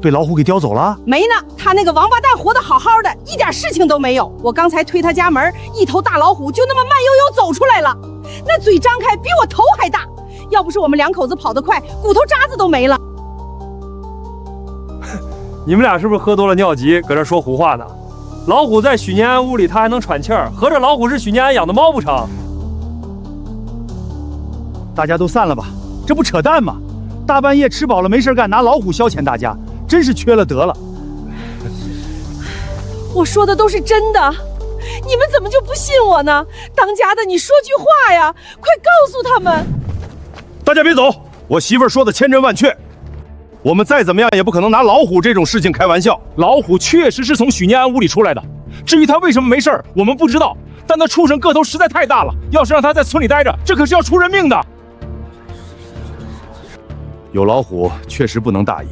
被老虎给叼走了？
没呢，他那个王八蛋活得好好的，一点事情都没有。我刚才推他家门，一头大老虎就那么慢悠悠走出来了，那嘴张开比我头还大。要不是我们两口子跑得快，骨头渣子都没了。
你们俩是不是喝多了尿急，搁这说胡话呢？老虎在许念安屋里，他还能喘气儿，合着老虎是许念安养的猫不成？
大家都散了吧，这不扯淡吗？大半夜吃饱了没事干，拿老虎消遣大家，真是缺了德了。
我说的都是真的，你们怎么就不信我呢？当家的，你说句话呀，快告诉他们！
大家别走，我媳妇儿说的千真万确。我们再怎么样也不可能拿老虎这种事情开玩笑。老虎确实是从许念安屋里出来的，至于他为什么没事儿，我们不知道。但那畜生个头实在太大了，要是让他在村里待着，这可是要出人命的。有老虎确实不能大意，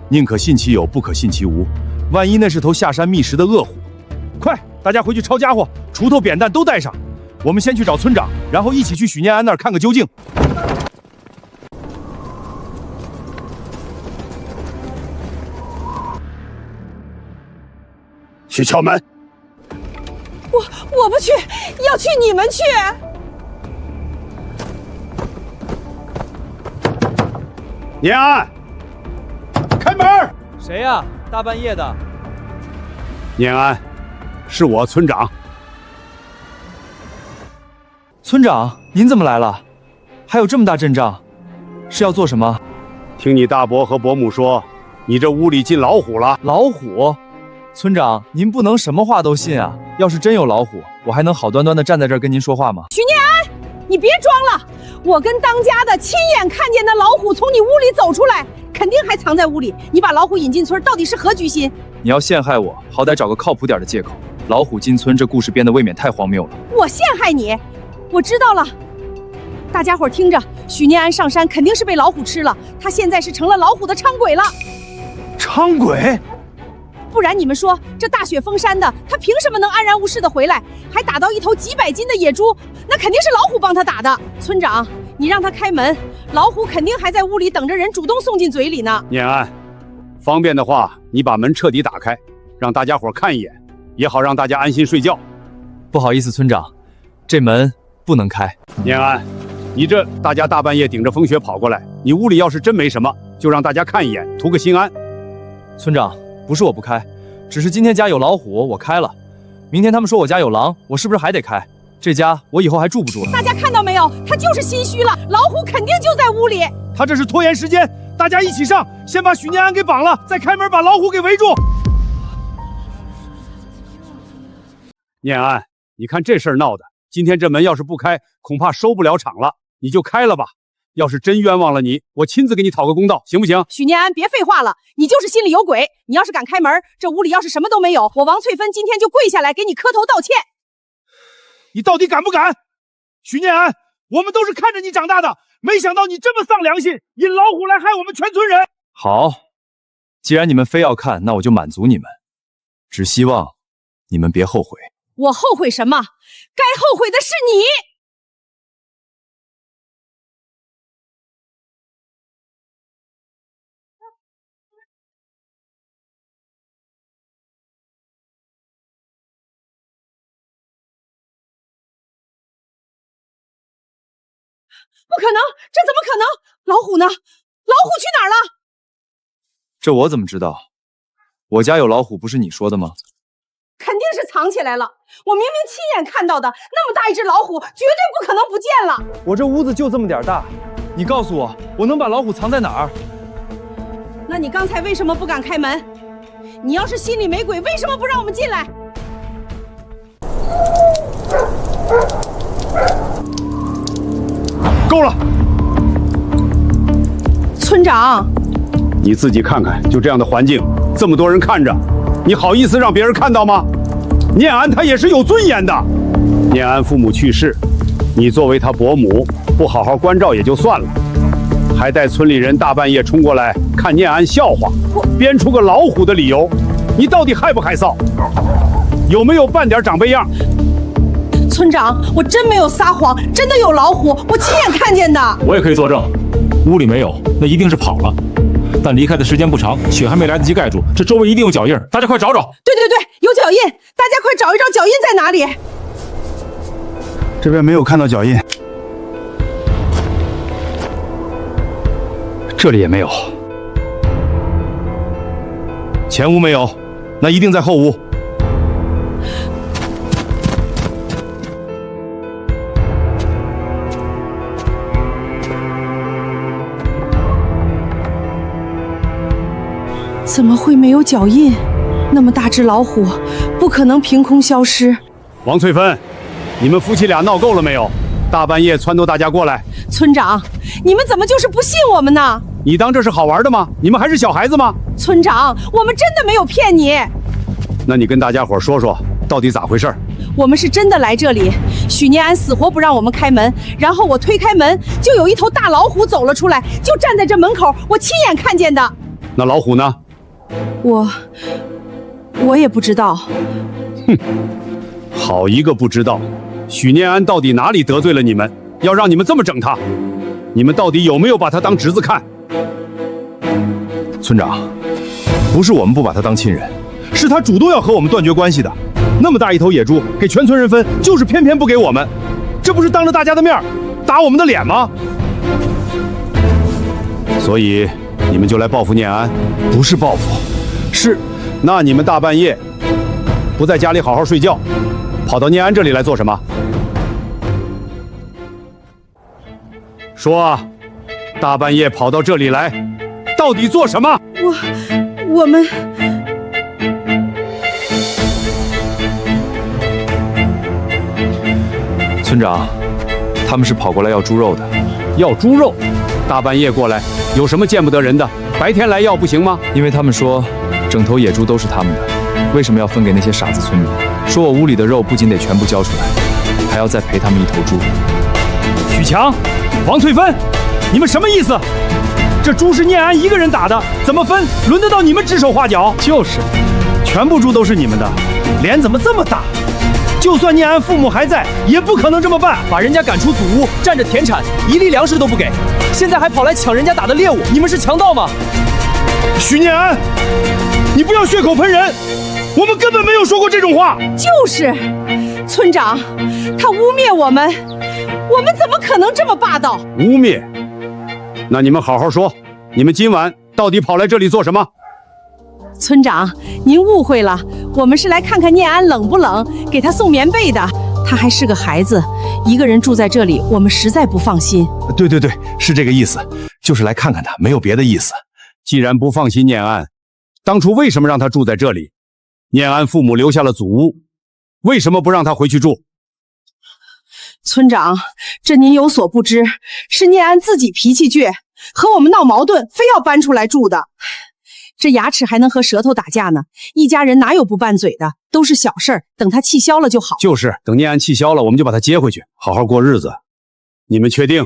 宁可信其有，不可信其无。万一那是头下山觅食的恶虎，快，大家回去抄家伙，锄头、扁担都带上。我们先去找村长，然后一起去许念安那儿看个究竟。
去敲门。
我不去，要去你们去。
念安，开门！
谁呀？大半夜的。
念安，是我村长。
村长，您怎么来了？还有这么大阵仗，是要做什么？
听你大伯和伯母说，你这屋里进老虎了。
老虎？村长，您不能什么话都信啊！要是真有老虎，我还能好端端的站在这儿跟您说话吗？
许念安，你别装了！我跟当家的亲眼看见那老虎从你屋里走出来，肯定还藏在屋里。你把老虎引进村，到底是何居心？
你要陷害我，好歹找个靠谱点的借口。老虎进村，这故事编得未免太荒谬了。
我陷害你？我知道了。大家伙听着，许念安上山肯定是被老虎吃了，他现在是成了老虎的伥鬼了。
伥鬼？
不然你们说，这大雪封山的，他凭什么能安然无事的回来，还打到一头几百斤的野猪？那肯定是老虎帮他打的。村长，你让他开门，老虎肯定还在屋里等着人主动送进嘴里呢。
念安，方便的话，你把门彻底打开，让大家伙看一眼，也好让大家安心睡觉。
不好意思，村长，这门不能开。
念安，你这大家大半夜顶着风雪跑过来，你屋里要是真没什么，就让大家看一眼，图个心安。
村长，不是我不开，只是今天家有老虎，我开了。明天他们说我家有狼，我是不是还得开？这家我以后还住不住了？
大家看到没有？他就是心虚了，老虎肯定就在屋里。
他这是拖延时间，大家一起上，先把许念安给绑了，再开门把老虎给围住。
念安，你看这事儿闹的，今天这门要是不开，恐怕收不了场了。你就开了吧，要是真冤枉了你，我亲自给你讨个公道，行不行？
许念安，别废话了，你就是心里有鬼。你要是敢开门，这屋里要是什么都没有，我王翠芬今天就跪下来给你磕头道歉。
你到底敢不敢？许念安，我们都是看着你长大的，没想到你这么丧良心，引老虎来害我们全村人。
好，既然你们非要看，那我就满足你们，只希望你们别后悔。
我后悔什么？该后悔的是你。不可能，这怎么可能？老虎呢？老虎去哪儿了？
这我怎么知道？我家有老虎，不是你说的吗？
肯定是藏起来了。我明明亲眼看到的，那么大一只老虎，绝对不可能不见了。
我这屋子就这么点大，你告诉我，我能把老虎藏在哪儿？
那你刚才为什么不敢开门？你要是心里没鬼，为什么不让我们进来？
够了，
村长，
你自己看看，就这样的环境，这么多人看着，你好意思让别人看到吗？念安他也是有尊严的。念安父母去世，你作为他伯母，不好好关照也就算了，还带村里人大半夜冲过来看念安笑话，编出个老虎的理由，你到底害不害臊？有没有半点长辈样？
村长，我真没有撒谎，真的有老虎，我亲眼看见的。
我也可以作证，屋里没有，那一定是跑了。但离开的时间不长，雪还没来得及盖住，这周围一定有脚印，大家快找找。
对对对，有脚印，大家快找一找脚印在哪里。
这边没有看到脚印，这里也没有，前屋没有，那一定在后屋。
怎么会没有脚印？那么大只老虎，不可能凭空消失。
王翠芬，你们夫妻俩闹够了没有？大半夜撺掇大家过来。
村长，你们怎么就是不信我们呢？
你当这是好玩的吗？你们还是小孩子吗？
村长，我们真的没有骗你。
那你跟大家伙说说，到底咋回事？
我们是真的来这里，许念安死活不让我们开门，然后我推开门，就有一头大老虎走了出来，就站在这门口，我亲眼看见的。
那老虎呢？
我也不知道。
哼，好一个不知道！许念安到底哪里得罪了你们，要让你们这么整他？你们到底有没有把他当侄子看？
村长，不是我们不把他当亲人，是他主动要和我们断绝关系的。那么大一头野猪给全村人分，就是偏偏不给我们，这不是当着大家的面打我们的脸吗？
所以你们就来报复念安？
不是报复，是……
那你们大半夜不在家里好好睡觉，跑到念安这里来做什么？说啊，大半夜跑到这里来，到底做什么？
我们
村长，他们是跑过来要猪肉的。
要猪肉？大半夜过来，有什么见不得人的？白天来要不行吗？
因为他们说整头野猪都是他们的，为什么要分给那些傻子村民？说我屋里的肉不仅得全部交出来，还要再赔他们一头猪。
许强、王翠芬，你们什么意思？这猪是念安一个人打的，怎么分？轮得到你们指手画脚？就是，全部猪都是你们的，脸怎么这么大？就算念安父母还在，也不可能这么办，把人家赶出祖屋，占着田产，一粒粮食都不给，现在还跑来抢人家打的猎物，你们是强盗吗？许念安，你不要血口喷人，我们根本没有说过这种话。
就是，村长，他污蔑我们怎么可能这么霸道？
污蔑？那你们好好说，你们今晚到底跑来这里做什么？
村长，您误会了，我们是来看看念安冷不冷，给他送棉被的。他还是个孩子，一个人住在这里，我们实在不放心。
对，是这个意思，就是来看看他，没有别的意思。
既然不放心念安，当初为什么让他住在这里？念安父母留下了祖屋，为什么不让他回去住？
村长，这您有所不知，是念安自己脾气倔，和我们闹矛盾，非要搬出来住的。这牙齿还能和舌头打架呢，一家人哪有不拌嘴的？都是小事儿，等他气消了就好。
就是，等念安气消了，我们就把他接回去，好好过日子。你们确定？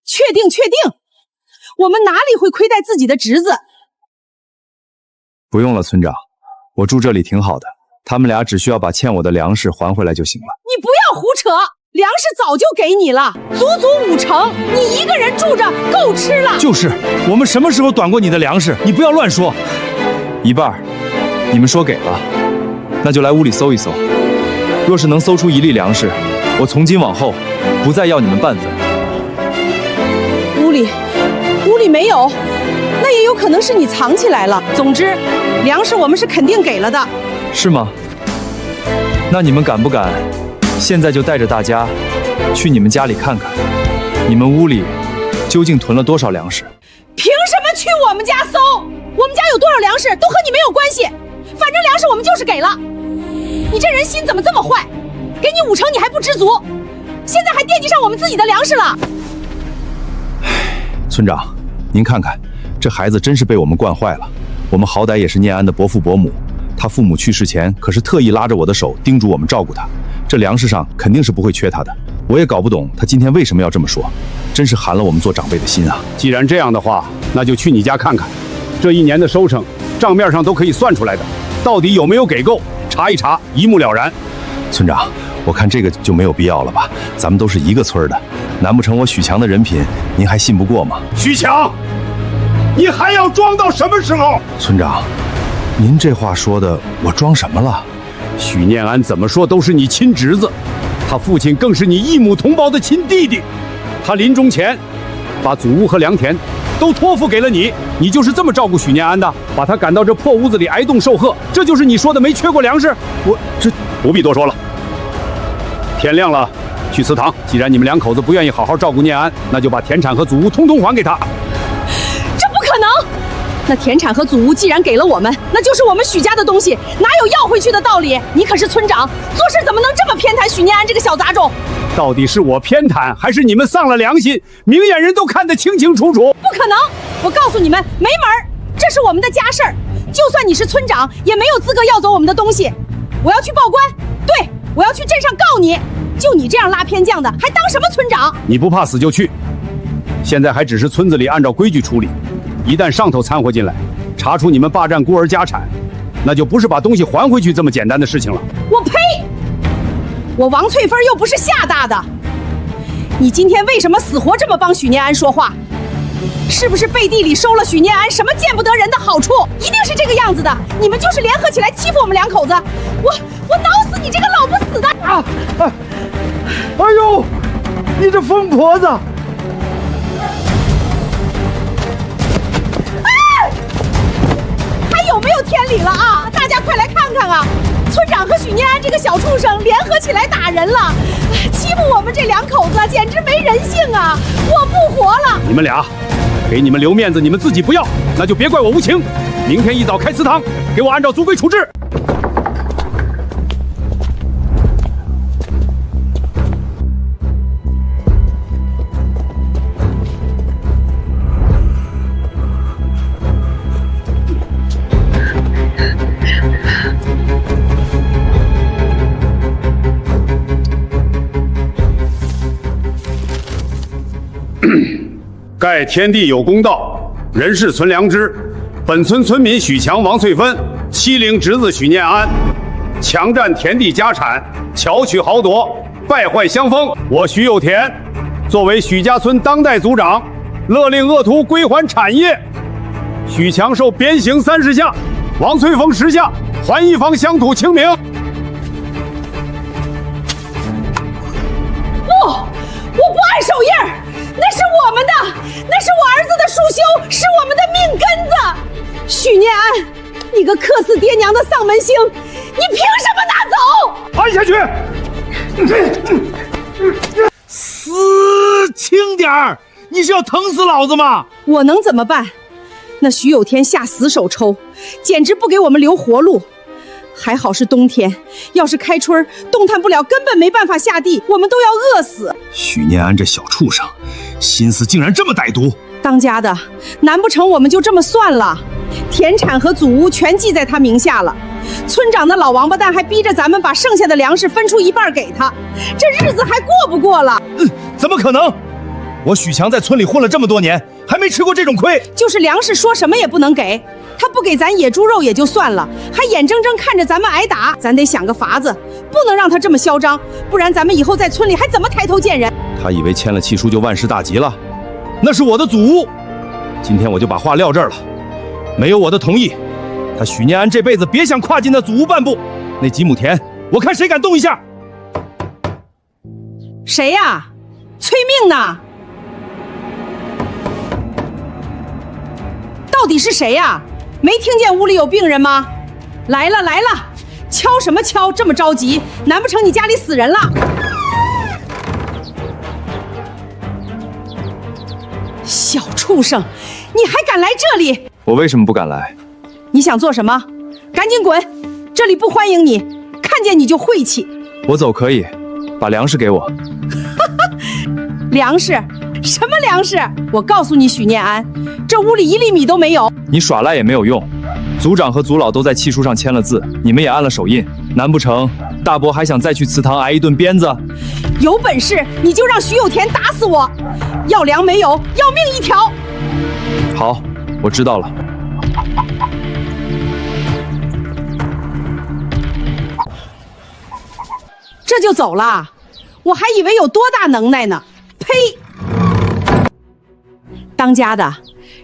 确定，我们哪里会亏待自己的侄子？
不用了，村长，我住这里挺好的，他们俩只需要把欠我的粮食还回来就行了。
你不要胡扯，粮食早就给你了，足足5成，你一个人住着够吃了。
就是，我们什么时候短过你的粮食？你不要乱说。
一半，你们说给了，那就来屋里搜一搜，若是能搜出1粒粮食，我从今往后不再要你们半分。
屋里没有，那也有可能是你藏起来了。总之，粮食我们是肯定给了的。
是吗？那你们敢不敢现在就带着大家去你们家里看看，你们屋里究竟囤了多少粮食？
凭什么去我们家搜？我们家有多少粮食都和你没有关系，反正粮食我们就是给了。你这人心怎么这么坏？给你5成你还不知足，现在还惦记上我们自己的粮食了。
村长，您看看，这孩子真是被我们惯坏了。我们好歹也是念安的伯父伯母，他父母去世前可是特意拉着我的手，叮嘱我们照顾他。这粮食上肯定是不会缺他的。我也搞不懂他今天为什么要这么说，真是寒了我们做长辈的心啊！
既然这样的话，那就去你家看看，这1年的收成，账面上都可以算出来的，到底有没有给够，查一查，一目了然。
村长，我看这个就没有必要了吧？咱们都是一个村的，难不成我许强的人品您还信不过吗？
许强，你还要装到什么时候？村长，您这话说的，我装什么了？许念安怎么说都是你亲侄子，他父亲更是你异母同胞的亲弟弟。他临终前，把祖屋和良田都托付给了你，你就是这么照顾许念安的，把他赶到这破屋子里挨冻受饿，这就是你说的没缺过粮食？我这不必多说了。天亮了，去祠堂。既然你们两口子不愿意好好照顾念安，那就把田产和祖屋通通还给他。
这不可能！那田产和祖屋既然给了我们，那就是我们许家的东西，哪有要回去的道理？你可是村长，做事怎么能这么偏袒许念安这个小杂种？
到底是我偏袒，还是你们丧了良心？明眼人都看得清清楚楚。
不可能！我告诉你们，没门儿！这是我们的家事儿，就算你是村长，也没有资格要走我们的东西。我要去报官，对，我要去镇上告你。就你这样拉偏将的，还当什么村长？
你不怕死就去。现在还只是村子里按照规矩处理，一旦上头掺和进来，查出你们霸占孤儿家产，那就不是把东西还回去这么简单的事情了。
我呸！我王翠芬又不是吓大的。你今天为什么死活这么帮许念安说话？是不是背地里收了许念安什么见不得人的好处？一定是这个样子的。你们就是联合起来欺负我们两口子。我挠死你这个老不死的！
哎呦，你这疯婆子！
还有没有天理了啊？大家快来看看啊！村长和许念安这个小畜生联合起来打人了，欺负我们这两口子，简直没人性啊！我不活了！
你们俩，给你们留面子，你们自己不要，那就别怪我无情。明天一早开祠堂，给我按照族规处置。盖天地有公道，人事存良知。本村村民许强、王翠芬欺凌侄子许念安，强占田地家产，巧取豪夺，败坏乡风。我许有田作为许家村当代族长，勒令恶徒归还产业。许强受鞭刑30下，王翠芬10下，还一方乡土清明。
不，我不按手印儿。那是我们的，那是我儿子的书修，是我们的命根子。许念安，你个客死爹娘的丧门星，你凭什么拿走？
按下去！
死轻点儿！你是要疼死老子吗？
我能怎么办？那徐有天下死手抽，简直不给我们留活路。还好是冬天，要是开春，动弹不了，根本没办法下地，我们都要饿死。
许念安这小畜生，心思竟然这么歹毒！
当家的，难不成我们就这么算了？田产和祖屋全记在他名下了，村长的老王八蛋还逼着咱们把剩下的粮食分出一半给他，这日子还过不过了？
怎么可能？我许强在村里混了这么多年，还没吃过这种亏。
就是粮食说什么也不能给，他不给咱野猪肉也就算了，还眼睁睁看着咱们挨打，咱得想个法子，不能让他这么嚣张，不然咱们以后在村里还怎么抬头见人？
他以为签了契书就万事大吉了，那是我的祖屋。今天我就把话撂这儿了，没有我的同意，他许念安这辈子别想跨进那祖屋半步。那几亩田，我看谁敢动一下。
谁呀？催命呢？到底是谁呀？没听见屋里有病人吗？来了来了，敲什么敲？这么着急？难不成你家里死人了？小畜生，你还敢来这里？
我为什么不敢来？
你想做什么？赶紧滚！这里不欢迎你，看见你就晦气。
我走可以，把粮食给我。
粮食？什么粮食？我告诉你，许念安，这屋里1粒米都没有。
你耍赖也没有用，族长和族老都在契书上签了字，你们也按了手印，难不成大伯还想再去祠堂挨一顿鞭子？
有本事你就让徐有田打死我！要粮没有，要命一条！
好，我知道了。
这就走了？我还以为有多大能耐呢！呸！当家的，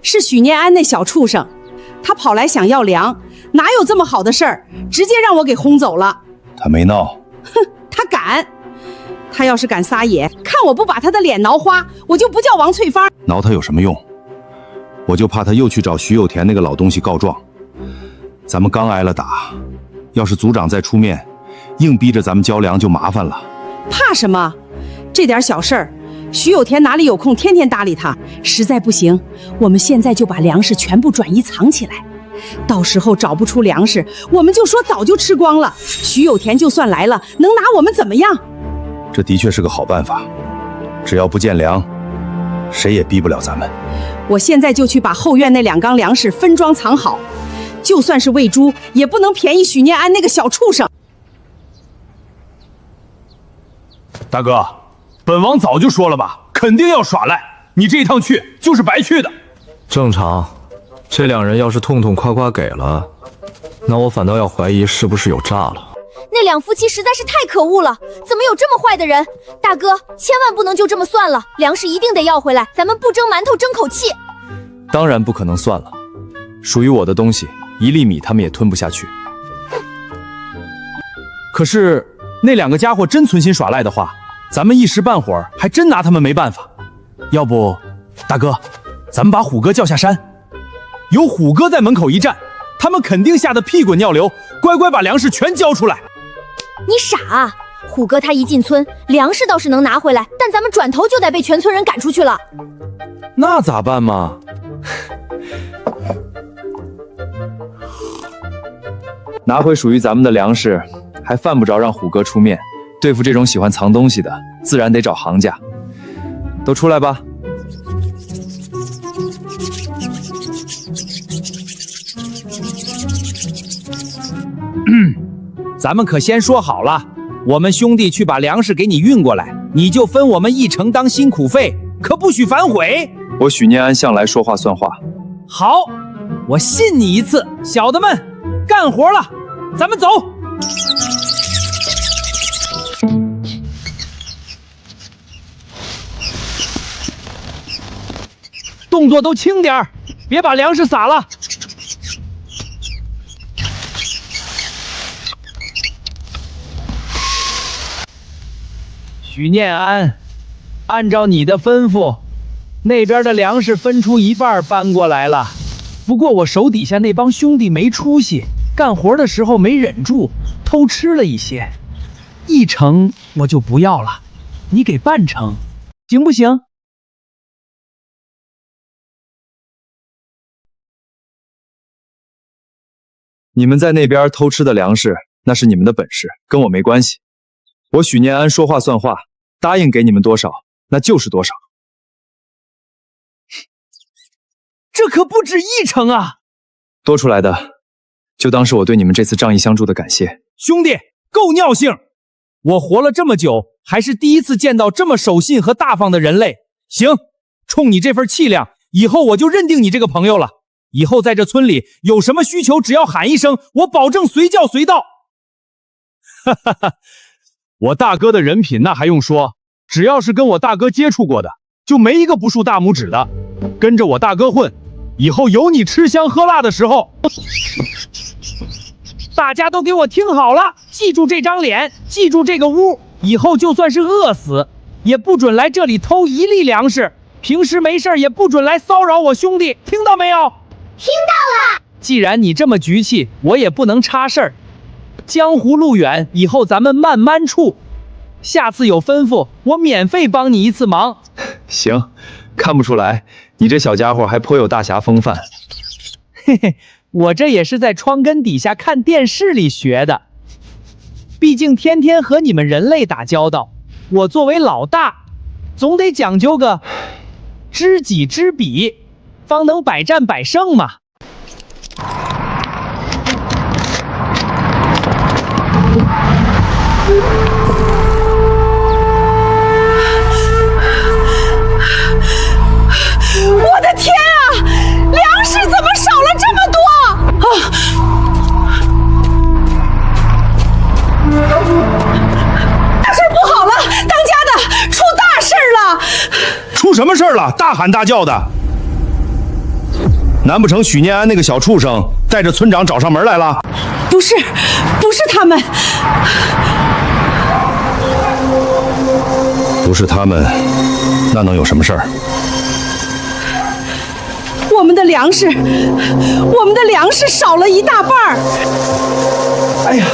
是许念安那小畜生，他跑来想要粮，哪有这么好的事儿？直接让我给轰走了。
他没闹。
哼，他敢！他要是敢撒野，看我不把他的脸挠花，我就不叫王翠芳。
挠他有什么用？我就怕他又去找徐有田那个老东西告状。咱们刚挨了打，要是组长再出面，硬逼着咱们交粮就麻烦了。
怕什么？这点小事儿，徐有田哪里有空天天搭理他？实在不行，我们现在就把粮食全部转移藏起来，到时候找不出粮食，我们就说早就吃光了。徐有田就算来了，能拿我们怎么样？
这的确是个好办法，只要不见粮，谁也逼不了咱们。
我现在就去把后院那2缸粮食分装藏好，就算是喂猪，也不能便宜许念安那个小畜生。
大哥，本王早就说了吧，肯定要耍赖，你这一趟去就是白去的。
正常，这2人要是痛痛快快给了，那我反倒要怀疑是不是有诈了。
那2夫妻实在是太可恶了，怎么有这么坏的人？大哥，千万不能就这么算了，粮食一定得要回来，咱们不蒸馒头争口气。
当然不可能算了，属于我的东西1粒米他们也吞不下去。
可是那2个家伙真存心耍赖的话，咱们一时半会儿还真拿他们没办法。要不，大哥，咱们把虎哥叫下山，有虎哥在门口一站，他们肯定吓得屁滚尿流，乖乖把粮食全交出来。
你傻啊！虎哥他一进村，粮食倒是能拿回来，但咱们转头就得被全村人赶出去了。
那咋办嘛？拿回属于咱们的粮食，还犯不着让虎哥出面。对付这种喜欢藏东西的，自然得找行家。都出来吧。
咱们可先说好了，我们兄弟去把粮食给你运过来，你就分我们1成当辛苦费，可不许反悔。
我许念安向来说话算话。
好，我信你一次。小的们，干活了，咱们走。动作都轻点儿，别把粮食洒了。许念安，按照你的吩咐，那边的粮食分出1半搬过来了。不过我手底下那帮兄弟没出息，干活的时候没忍住，偷吃了一些。1成我就不要了，你给半成，行不行？
你们在那边偷吃的粮食，那是你们的本事，跟我没关系。我许念安说话算话，答应给你们多少，那就是多少。
这可不止1成啊！
多出来的，就当是我对你们这次仗义相助的感谢。
兄弟，够尿性！我活了这么久，还是第一次见到这么守信和大方的人类。行，冲你这份气量，以后我就认定你这个朋友了。以后在这村里有什么需求，只要喊一声，我保证随叫随到。哈哈哈，我大哥的人品那还用说，只要是跟我大哥接触过的，就没一个不竖大拇指的。跟着我大哥混，以后有你吃香喝辣的时候。大家都给我听好了，记住这张脸，记住这个屋，以后就算是饿死，也不准来这里偷1粒粮食。平时没事也不准来骚扰我兄弟，听到没有？
听到了。
既然你这么局气，我也不能插事儿。江湖路远，以后咱们慢慢处。下次有吩咐，我免费帮你一次忙。
行，看不出来，你这小家伙还颇有大侠风范。
嘿嘿，我这也是在窗根底下看电视里学的。毕竟天天和你们人类打交道，我作为老大，总得讲究个知己知彼，方能百战百胜嘛。
我的天啊！粮食怎么少了这么多啊！大事不好了，当家的出大事了！
出什么事了？大喊大叫的。难不成许念安那个小畜生带着村长找上门来了？
不是他们，
不是他们，那能有什么事儿？
我们的粮食少了一大半儿。
哎呀！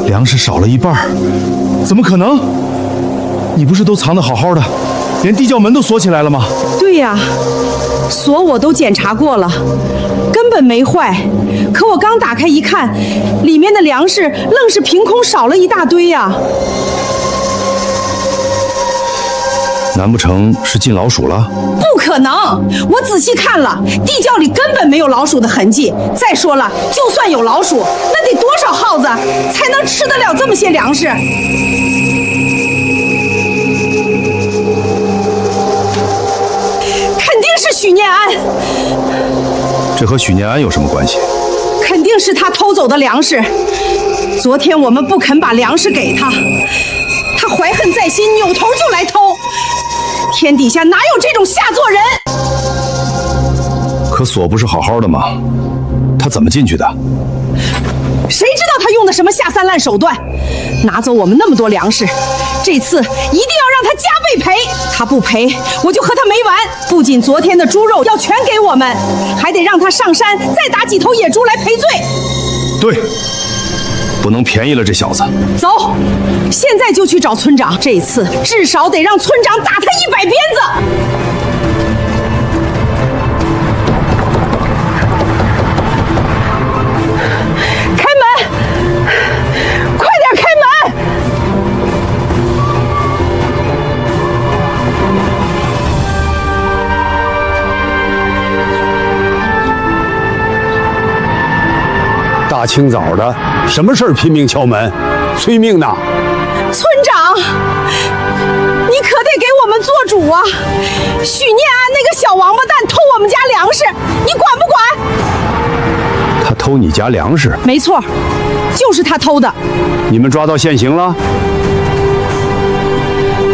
粮食少了一半儿，怎么可能？你不是都藏得好好的，连地窖门都锁起来了吗？
对呀，锁我都检查过了，根本没坏。可我刚打开一看，里面的粮食愣是凭空少了一大堆呀。
难不成是进老鼠了？
不可能！我仔细看了，地窖里根本没有老鼠的痕迹。再说了，就算有老鼠，那得多少耗子才能吃得了这么些粮食？肯定是许念安。
这和许念安有什么关系？
肯定是他偷走的粮食。昨天我们不肯把粮食给他，他怀恨在心，扭头就来偷。天底下哪有这种下作人？
可锁不是好好的吗？他怎么进去的？
谁知道他用的什么下三滥手段？拿走我们那么多粮食，这次一定要让他加倍赔。他不赔，我就和他没完。不仅昨天的猪肉要全给我们，还得让他上山再打几头野猪来赔罪。
对，不能便宜了这小子。
走，现在就去找村长。这次至少得让村长打他100鞭子。
大清早的，什么事儿拼命敲门，催命呢？
村长，你可得给我们做主啊！许念安那个小王八蛋偷我们家粮食，你管不管？
他偷你家粮食？
没错，就是他偷的。
你们抓到现行了？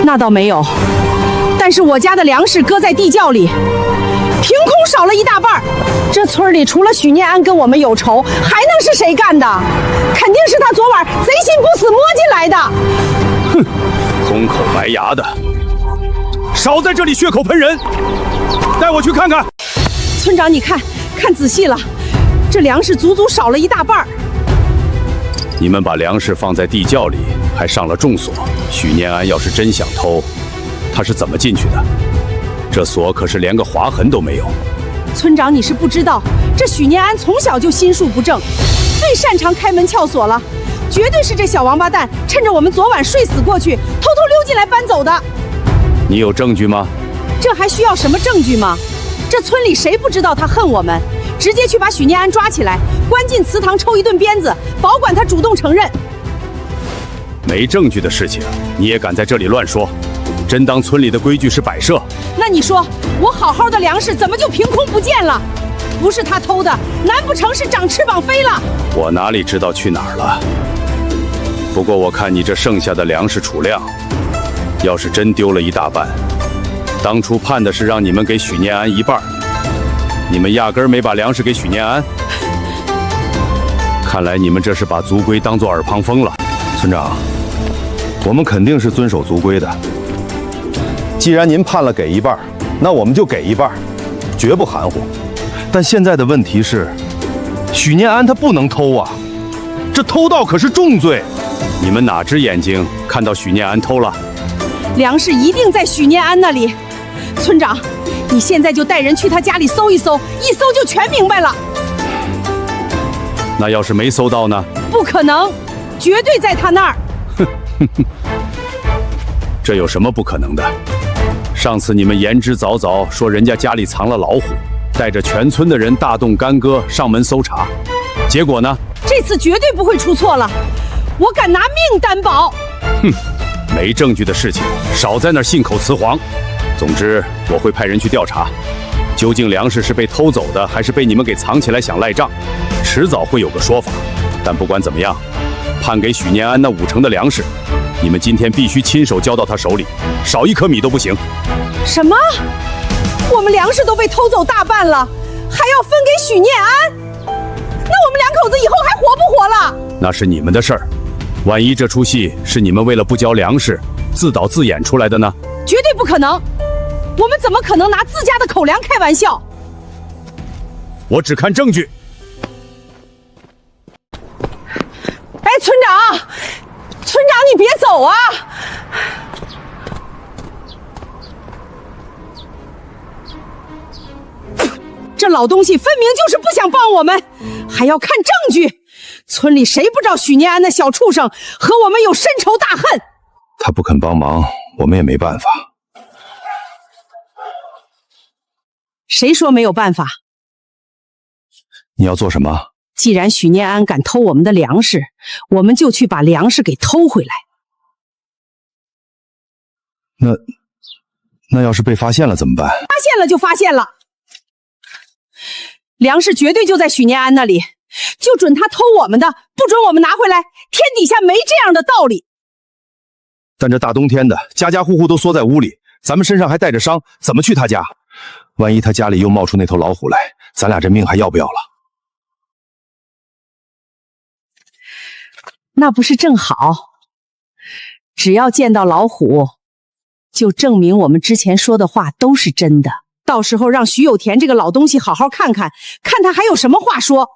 那倒没有，但是我家的粮食搁在地窖里，凭空少了一大半。这村里除了许念安跟我们有仇，还能是谁干的？肯定是他昨晚贼心不死摸进来的。
哼，空口白牙的，
少在这里血口喷人！带我去看看。
村长，你看仔细了，这粮食足足少了一大半。
你们把粮食放在地窖里，还上了重锁。许念安要是真想偷，他是怎么进去的？这锁可是连个划痕都没有。
村长，你是不知道，这许念安从小就心术不正，最擅长开门撬锁了。绝对是这小王八蛋趁着我们昨晚睡死过去，偷偷溜进来搬走的。
你有证据吗？
这还需要什么证据吗？这村里谁不知道他恨我们？直接去把许念安抓起来，关进祠堂抽一顿鞭子，保管他主动承认。
没证据的事情，你也敢在这里乱说？真当村里的规矩是摆设？
那你说，我好好的粮食怎么就凭空不见了？不是他偷的，难不成是长翅膀飞了？
我哪里知道去哪儿了？不过我看你这剩下的粮食储量，要是真丢了一大半，当初判的是让你们给许念安一半，你们压根儿没把粮食给许念安。看来你们这是把族规当作耳旁风了。村长，我们肯定是遵守族规的。既然您判了给一半，那我们就给一半，绝不含糊。但现在的问题是，许念安他不能偷啊，这偷盗可是重罪。你们哪只眼睛看到许念安偷了？
粮食一定在许念安那里。村长，你现在就带人去他家里搜一搜，一搜就全明白了。
那要是没搜到呢？
不可能，绝对在他那儿。
这有什么不可能的？上次你们言之凿凿说人家家里藏了老虎，带着全村的人大动干戈上门搜查，结果呢？
这次绝对不会出错了，我敢拿命担保。
哼，没证据的事情少在那儿信口雌黄。总之，我会派人去调查，究竟粮食是被偷走的，还是被你们给藏起来想赖账，迟早会有个说法。但不管怎么样，判给许念安那5成的粮食，你们今天必须亲手交到他手里，少1颗米都不行。
什么？我们粮食都被偷走大半了，还要分给许念安？那我们两口子以后还活不活了？
那是你们的事儿。万一这出戏是你们为了不交粮食自导自演出来的呢？
绝对不可能！我们怎么可能拿自家的口粮开玩笑？
我只看证据。
哎，村长，你别走啊！这老东西分明就是不想帮我们，还要看证据。村里谁不知道许念安那小畜生和我们有深仇大恨？
他不肯帮忙，我们也没办法。
谁说没有办法？
你要做什么？
既然许念安敢偷我们的粮食，我们就去把粮食给偷回来。
那要是被发现了怎么办？
发现了就发现了，粮食绝对就在许念安那里，就准他偷我们的，不准我们拿回来。天底下没这样的道理。
但这大冬天的，家家户户都缩在屋里，咱们身上还带着伤，怎么去他家？万一他家里又冒出那头老虎来，咱俩这命还要不要了？
那不是正好？只要见到老虎，就证明我们之前说的话都是真的。到时候让许有田这个老东西好好看看，看他还有什么话说。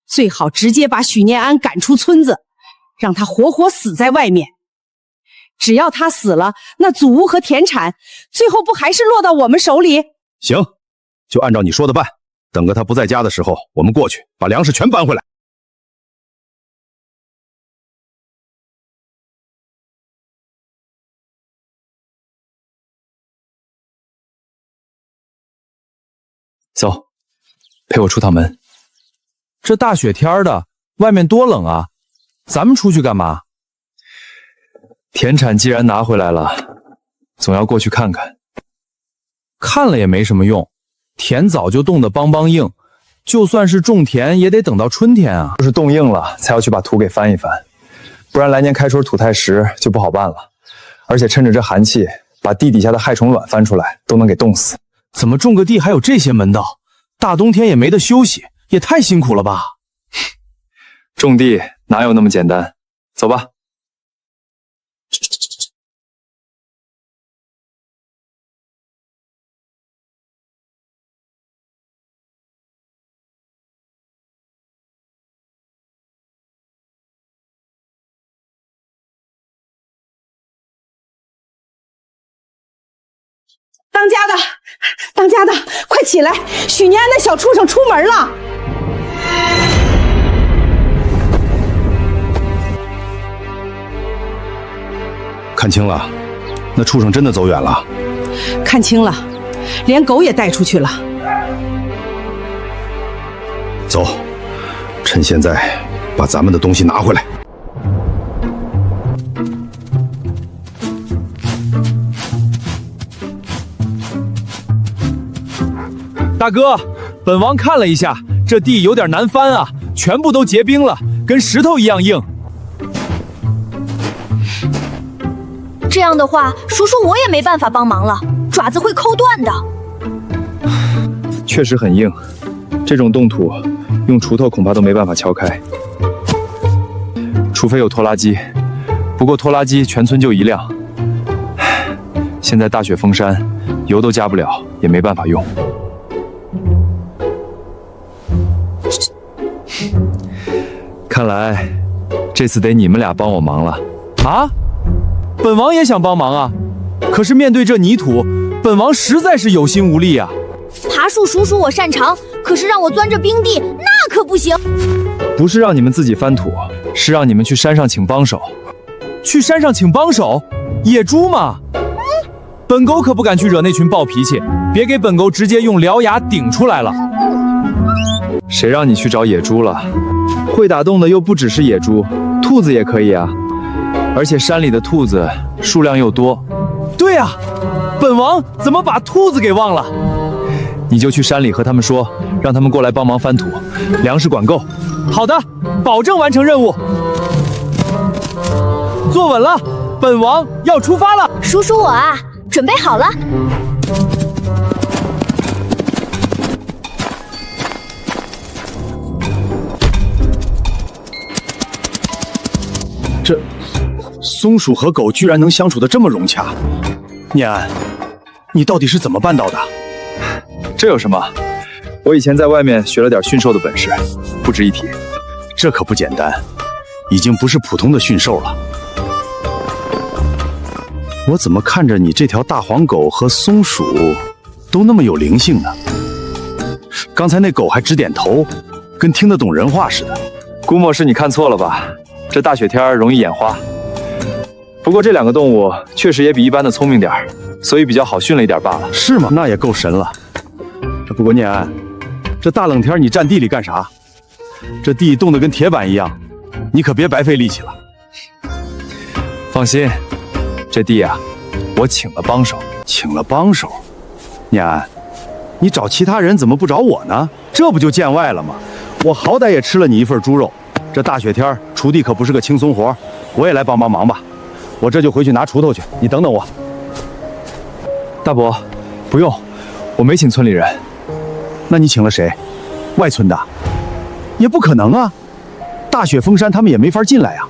最好直接把许念安赶出村子，让他活活死在外面。只要他死了，那祖屋和田产最后不还是落到我们手里？
行，就按照你说的办。等个他不在家的时候，我们过去把粮食全搬回来。
走，陪我出趟门。
这大雪天的，外面多冷啊！咱们出去干嘛？
田产既然拿回来了，总要过去看看。
看了也没什么用，田早就冻得邦邦硬，就算是种田也得等到春天啊。
就是冻硬了，才要去把土给翻一翻，不然来年开春土太实就不好办了。而且趁着这寒气，把地底下的害虫卵翻出来，都能给冻死。
怎么种个地还有这些门道？大冬天也没得休息，也太辛苦了吧？
种地哪有那么简单？走吧。
当家的，快起来！许念安那小畜生出门了。
看清了，那畜生真的走远了。
看清了，连狗也带出去了。
走，趁现在把咱们的东西拿回来。
大哥，本王看了一下，这地有点难翻啊，全部都结冰了，跟石头一样硬。
这样的话，叔叔我也没办法帮忙了，爪子会抠断的。
确实很硬，这种冻土用锄头恐怕都没办法敲开，除非有拖拉机。不过拖拉机全村就一辆，现在大雪封山，油都加不了，也没办法用。看来这次得你们俩帮我忙了
啊！本王也想帮忙啊，可是面对这泥土，本王实在是有心无力啊。
爬树叔叔我擅长，可是让我钻着冰地，那可不行。
不是让你们自己翻土，是让你们去山上请帮手。
去山上请帮手？野猪吗？本狗可不敢去惹那群暴脾气，别给本狗直接用獠牙顶出来了。
谁让你去找野猪了？会打洞的又不只是野猪，兔子也可以啊。而且山里的兔子数量又多。
对啊，本王怎么把兔子给忘了？
你就去山里和他们说，让他们过来帮忙翻土，粮食管够。
好的，保证完成任务。坐稳了，本王要出发了。
叔叔我啊，准备好了。
这松鼠和狗居然能相处得这么融洽，念安，你到底是怎么办到的？
这有什么？我以前在外面学了点驯兽的本事，不值一提。
这可不简单，已经不是普通的驯兽了。我怎么看着你这条大黄狗和松鼠都那么有灵性呢？刚才那狗还直点头，跟听得懂人话似的。
估摸是你看错了吧？这大雪天容易眼花。不过这两个动物确实也比一般的聪明点儿，所以比较好训了一点罢了。
是吗？那也够神了。不过念安，这大冷天你站地里干啥？这地冻得跟铁板一样，你可别白费力气了。
放心，这地啊，我请了帮手。
请了帮手？念安，你找其他人怎么不找我呢？这不就见外了吗？我好歹也吃了你一份猪肉。这大雪天锄地可不是个轻松活，我也来帮帮忙吧。我这就回去拿锄头去，你等等我。
大伯，不用，我没请村里人。
那你请了谁？外村的？也不可能啊，大雪封山，他们也没法进来呀。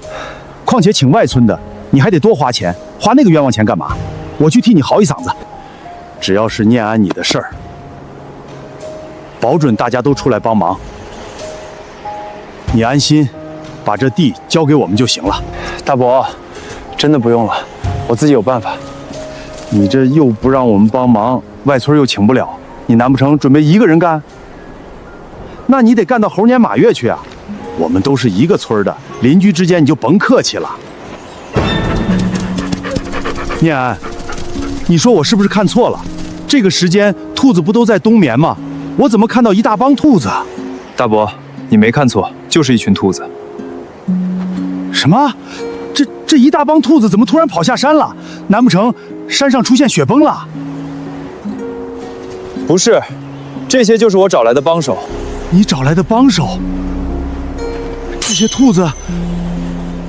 况且请外村的，你还得多花钱，花那个冤枉钱干嘛？我去替你嚎一嗓子。只要是念安你的事儿，保准大家都出来帮忙。你安心，把这地交给我们就行了。
大伯，真的不用了，我自己有办法。
你这又不让我们帮忙，外村又请不了，你难不成准备一个人干？那你得干到猴年马月去啊！我们都是一个村的，邻居之间你就甭客气了。念安，你说我是不是看错了？这个时间兔子不都在冬眠吗？我怎么看到一大帮兔子？
大伯，你没看错，就是一群兔子。
什么？这一大帮兔子怎么突然跑下山了？难不成山上出现雪崩了？
不是，这些就是我找来的帮手。
你找来的帮手？这些兔子，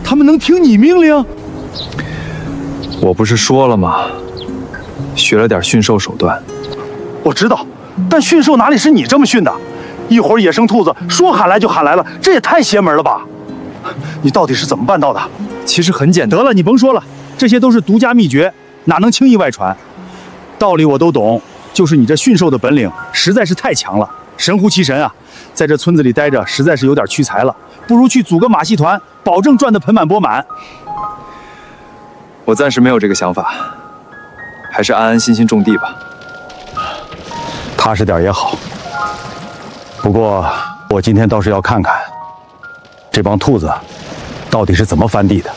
他们能听你命令？
我不是说了吗？学了点驯兽手段。
我知道，但驯兽哪里是你这么驯的？一会儿野生兔子说喊来就喊来了，这也太邪门了吧！你到底是怎么办到的？
其实很简单。
得了，你甭说了，这些都是独家秘诀，哪能轻易外传？道理我都懂，就是你这驯兽的本领实在是太强了，神乎其神啊！在这村子里待着，实在是有点屈才了，不如去组个马戏团，保证赚得盆满钵满。
我暂时没有这个想法，还是安安心心种地吧。
踏实点也好。不过我今天倒是要看看，这帮兔子到底是怎么翻地的。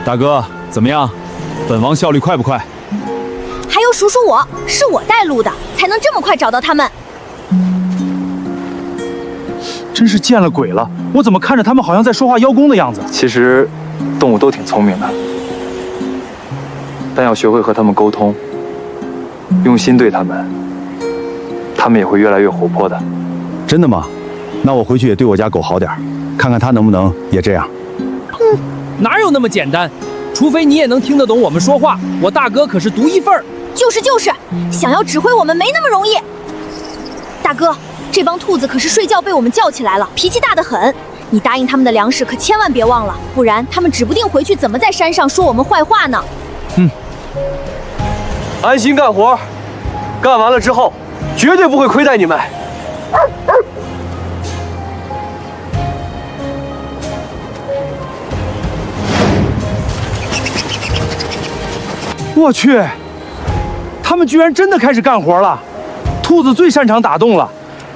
大哥，怎么样？本王效率快不快？
还有数数我，是我带路的，才能这么快找到他们。
真是见了鬼了！我怎么看着他们好像在说话邀功的样子？
其实，动物都挺聪明的，但要学会和他们沟通，用心对他们，他们也会越来越活泼的。
真的吗？那我回去也对我家狗好点，看看它能不能也这样。
哪有那么简单？除非你也能听得懂我们说话。我大哥可是独一份儿。
就是，想要指挥我们没那么容易。大哥，这帮兔子可是睡觉被我们叫起来了，脾气大得很。你答应他们的粮食可千万别忘了，不然他们指不定回去怎么在山上说我们坏话呢。
安心干活，干完了之后绝对不会亏待你们。
我去，他们居然真的开始干活了！兔子最擅长打洞了，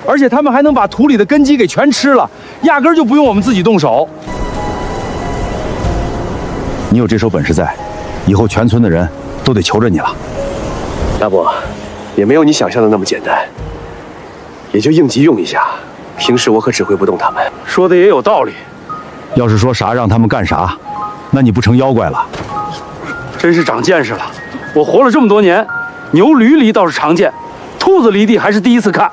而且他们还能把土里的根基给全吃了，压根儿就不用我们自己动手。你有这手本事在，以后全村的人都得求着你了。
大伯，也没有你想象的那么简单，也就应急用一下，平时我可指挥不动他们。说的也有道理，
要是说啥让他们干啥，那你不成妖怪了？
真是长见识了。我活了这么多年，牛驴犁倒是常见，兔子犁地还是第一次看。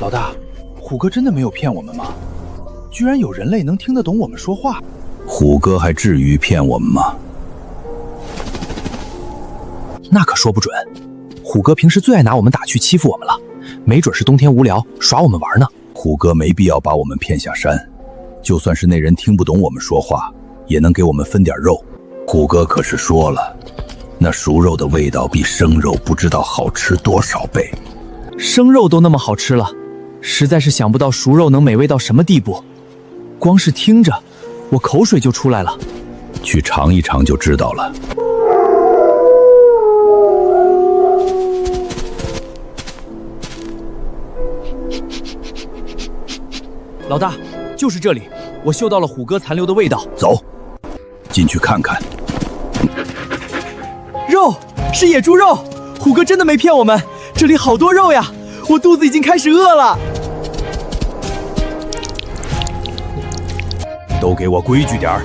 老大，虎哥真的没有骗我们吗？居然有人类能听得懂我们说话。
虎哥还至于骗我们吗？
那可说不准，虎哥平时最爱拿我们打趣欺负我们了，没准是冬天无聊耍我们玩呢。
虎哥没必要把我们骗下山，就算是那人听不懂我们说话，也能给我们分点肉。虎哥可是说了，那熟肉的味道比生肉不知道好吃多少倍。
生肉都那么好吃了，实在是想不到熟肉能美味到什么地步。光是听着，我口水就出来了。
去尝一尝就知道了。
老大，就是这里，我嗅到了虎哥残留的味道。
走，进去看看。
肉，是野猪肉，虎哥真的没骗我们，这里好多肉呀，我肚子已经开始饿了。
都给我规矩点儿！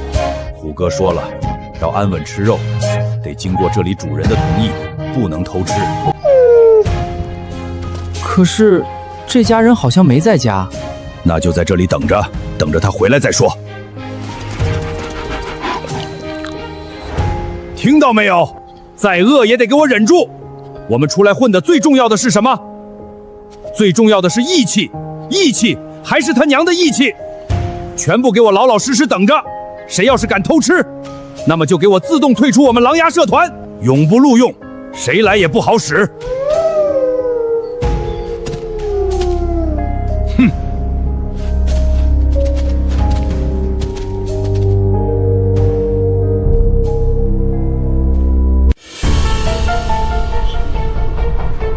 虎哥说了，要安稳吃肉，得经过这里主人的同意，不能偷吃。
可是这家人好像没在家。
那就在这里等着，等着他回来再说。
听到没有？再饿也得给我忍住。我们出来混的最重要的是什么？最重要的是义气，义气还是他娘的义气！全部给我老老实实等着。谁要是敢偷吃，那么就给我自动退出我们狼牙社团，永不录用，谁来也不好使。哼！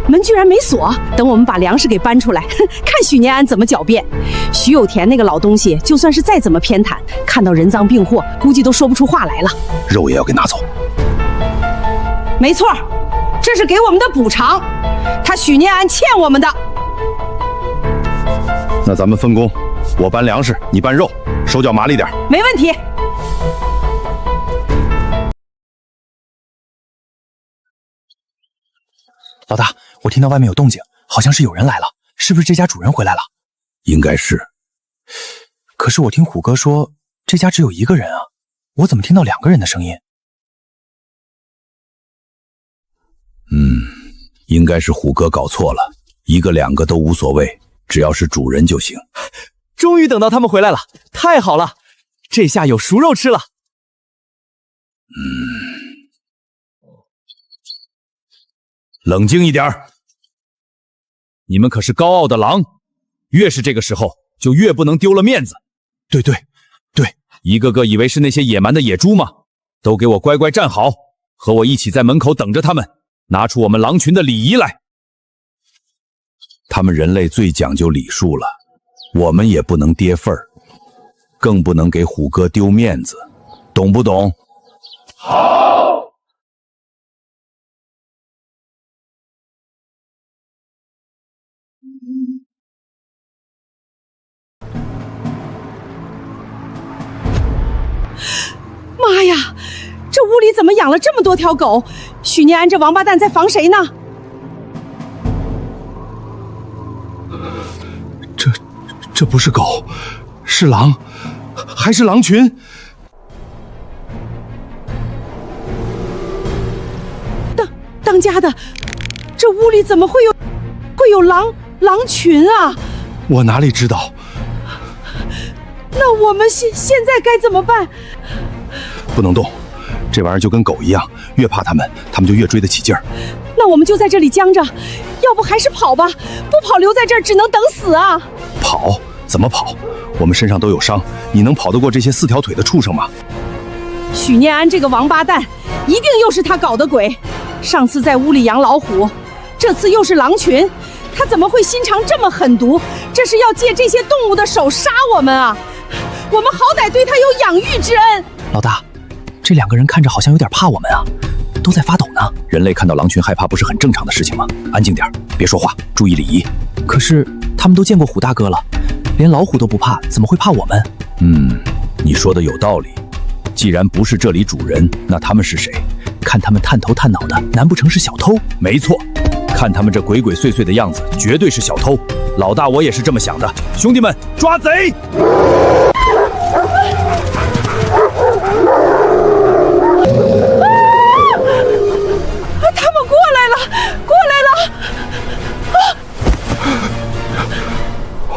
门居然没锁，等我们把粮食给搬出来，看许念安怎么狡辩。徐有田那个老东西，就算是再怎么偏袒，看到人赃并获，估计都说不出话来了。
肉也要给拿走。
没错，这是给我们的补偿，他许念安欠我们的。
那咱们分工，我搬粮食，你搬肉，手脚麻利点。
没问题。
老大，我听到外面有动静，好像是有人来了，是不是这家主人回来了？
应该是。
可是我听虎哥说，这家只有一个人啊，我怎么听到2个人的声音？
应该是虎哥搞错了，1个2个都无所谓，只要是主人就行。
终于等到他们回来了，太好了，这下有熟肉吃了。
冷静一点，
你们可是高傲的狼，越是这个时候，就越不能丢了面子。
对，
一个个以为是那些野蛮的野猪吗？都给我乖乖站好，和我一起在门口等着他们，拿出我们狼群的礼仪来。
他们人类最讲究礼数了，我们也不能跌份儿，更不能给虎哥丢面子，懂不懂？好。
妈呀，这屋里怎么养了这么多条狗？许念安这王八蛋在防谁呢？
这不是狗，是狼，还是狼群？
当家的，这屋里怎么会有狼群啊？
我哪里知道？
那我们现在该怎么办？
不能动，这玩意儿就跟狗一样，越怕他们就越追得起劲儿。
那我们就在这里僵着，要不还是跑吧？不跑留在这儿只能等死啊！
跑？怎么跑？我们身上都有伤，你能跑得过这些4条腿的畜生吗？
许念安这个王八蛋，一定又是他搞的鬼。上次在屋里养老虎，这次又是狼群，他怎么会心肠这么狠毒？这是要借这些动物的手杀我们啊！我们好歹对他有养育之恩。
老大，这2个人看着好像有点怕我们啊，都在发抖呢。
人类看到狼群害怕不是很正常的事情吗？安静点，别说话，注意礼仪。
可是他们都见过虎大哥了，连老虎都不怕，怎么会怕我们？
你说的有道理。既然不是这里主人，那他们是谁？
看他们探头探脑的，难不成是小偷？
没错，
看他们这鬼鬼祟祟的样子，绝对是小偷。老大，我也是这么想的。兄弟们，抓贼！
他们过来了，过来了！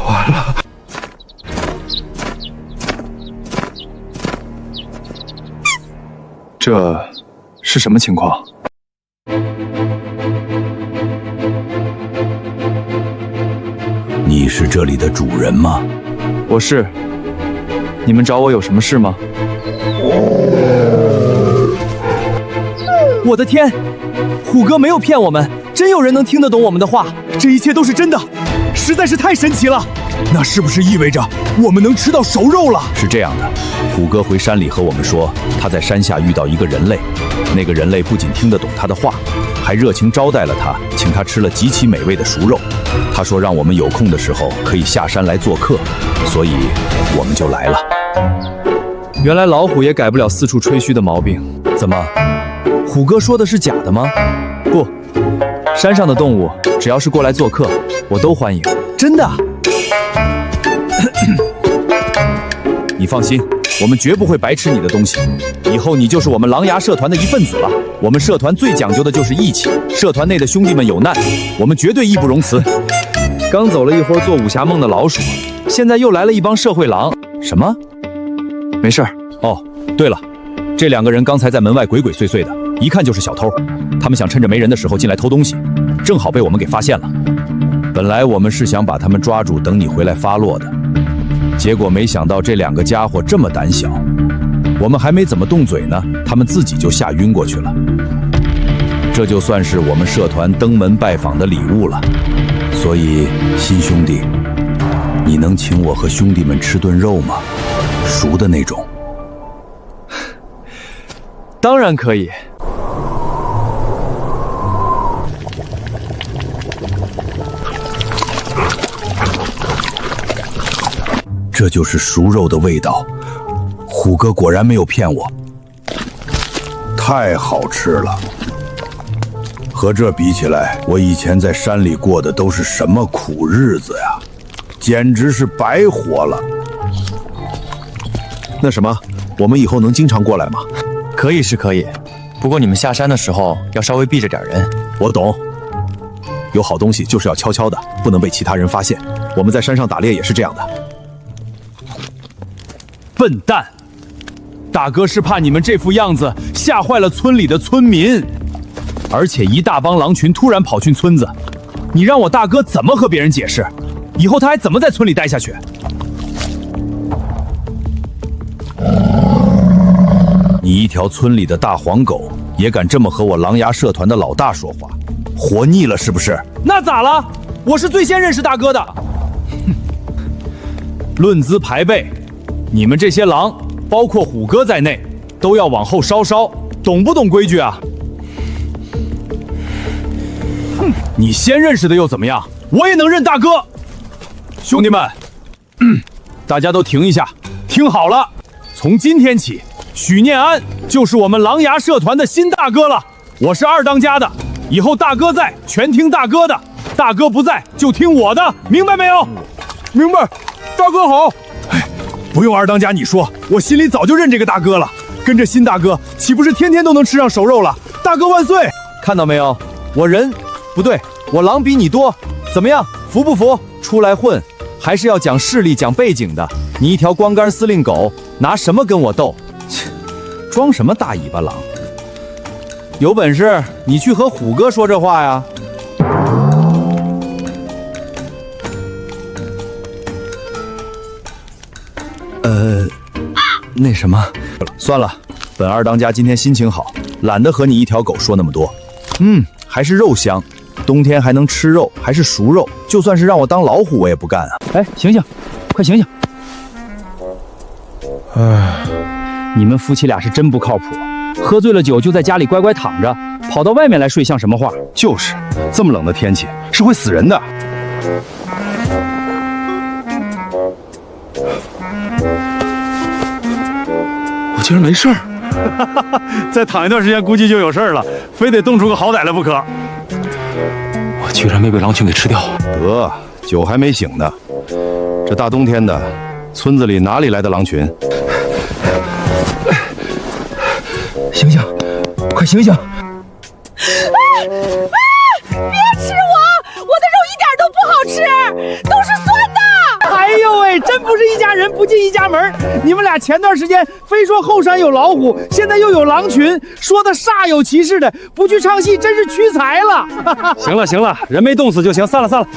完了！
这是什么情况？
你是这里的主人吗？
我是。你们找我有什么事吗？
我的天，虎哥没有骗我们，真有人能听得懂我们的话，这一切都是真的，实在是太神奇了。那是不是意味着我们能吃到熟肉了？
是这样的，虎哥回山里和我们说，他在山下遇到一个人类，那个人类不仅听得懂他的话，还热情招待了他，请他吃了极其美味的熟肉。他说让我们有空的时候可以下山来做客，所以我们就来了。
原来老虎也改不了四处吹嘘的毛病。
怎么，虎哥说的是假的吗？
不，山上的动物只要是过来做客，我都欢迎。
真的？
你放心，我们绝不会白吃你的东西。以后你就是我们狼牙社团的一份子了。我们社团最讲究的就是义气，社团内的兄弟们有难，我们绝对义不容辞。
刚走了一会儿做武侠梦的老鼠，现在又来了一帮社会狼。
什么？
没事儿。
哦，对了，这两个人刚才在门外鬼鬼祟祟的，一看就是小偷。他们想趁着没人的时候进来偷东西，正好被我们给发现了。本来我们是想把他们抓住，等你回来发落的，结果没想到这两个家伙这么胆小，我们还没怎么动嘴呢，他们自己就吓晕过去了。这就算是我们社团登门拜访的礼物了。所以，新兄弟，你能请我和兄弟们吃顿肉吗？熟的那种。
当然可以。
这就是熟肉的味道，虎哥果然没有骗我，太好吃了。和这比起来，我以前在山里过的都是什么苦日子呀，简直是白活了。
那什么，我们以后能经常过来吗？可以是可以，不过你们下山的时候要稍微避着点人。
我懂，有好东西就是要悄悄的，不能被其他人发现。我们在山上打猎也是这样的。
笨蛋！大哥是怕你们这副样子吓坏了村里的村民，而且一大帮狼群突然跑进村子，你让我大哥怎么和别人解释？以后他还怎么在村里待下去？
你一条村里的大黄狗也敢这么和我狼牙社团的老大说话，活腻了是不是？
那咋了？我是最先认识大哥的。论资排辈，你们这些狼，包括虎哥在内，都要往后稍，懂不懂规矩啊？哼，你先认识的又怎么样？我也能认大哥。兄弟们，大家都停一下，听好了，从今天起，许念安就是我们狼牙社团的新大哥了。我是二当家的，以后大哥在，全听大哥的；大哥不在，就听我的，明白没有？明白。大哥好。不用二当家你说，我心里早就认这个大哥了。跟着新大哥，岂不是天天都能吃上熟肉了？大哥万岁！看到没有，我人不对，我狼比你多，怎么样？服不服？出来混，还是要讲势力、讲背景的。你一条光杆司令狗，拿什么跟我斗？切，装什么大尾巴狼？有本事你去和虎哥说这话呀！
那什么，
算了，本二当家今天心情好，懒得和你一条狗说那么多。还是肉香，冬天还能吃肉，还是熟肉，就算是让我当老虎我也不干啊！
哎，醒醒，快醒醒！你们夫妻俩是真不靠谱，喝醉了酒就在家里乖乖躺着，跑到外面来睡像什么话？
就是，这么冷的天气是会死人的。
我竟然没事儿，
再躺一段时间估计就有事儿了，非得冻出个好歹来不可。居然没被狼群给吃掉。
得，酒还没醒呢。这大冬天的，村子里哪里来的狼群？
醒醒，快醒醒！
别吃我的肉一点都不好吃，都是酸的。
哎呦喂，真不是一家人不进一家门。你们俩前段时间非说后山有老虎，现在又有狼群，说的煞有其事的，不去唱戏真是屈才了。
行了行了，人没冻死就行，散了散了。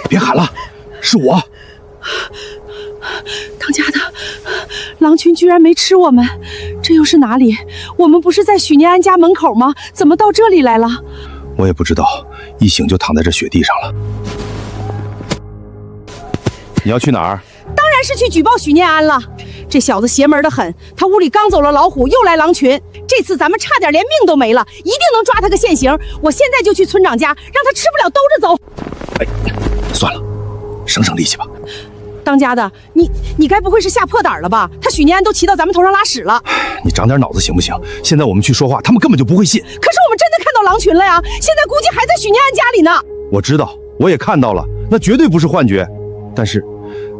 别喊了，是我。
当家的，狼群居然没吃我们，这又是哪里？我们不是在许念安家门口吗？怎么到这里来了？
我也不知道，一醒就躺在这雪地上了。你要去哪儿？
当然是去举报许念安了。这小子邪门的很，他屋里刚走了老虎，又来狼群。这次咱们差点连命都没了，一定能抓他个现行。我现在就去村长家，让他吃不了兜着走。
哎，算了，省省力气吧。
当家的，你该不会是吓破胆了吧？他许念安都骑到咱们头上拉屎了。
你长点脑子行不行？现在我们去说话，他们根本就不会信。
可是我们真的看到狼群了呀！现在估计还在许念安家里呢。
我知道，我也看到了，那绝对不是幻觉。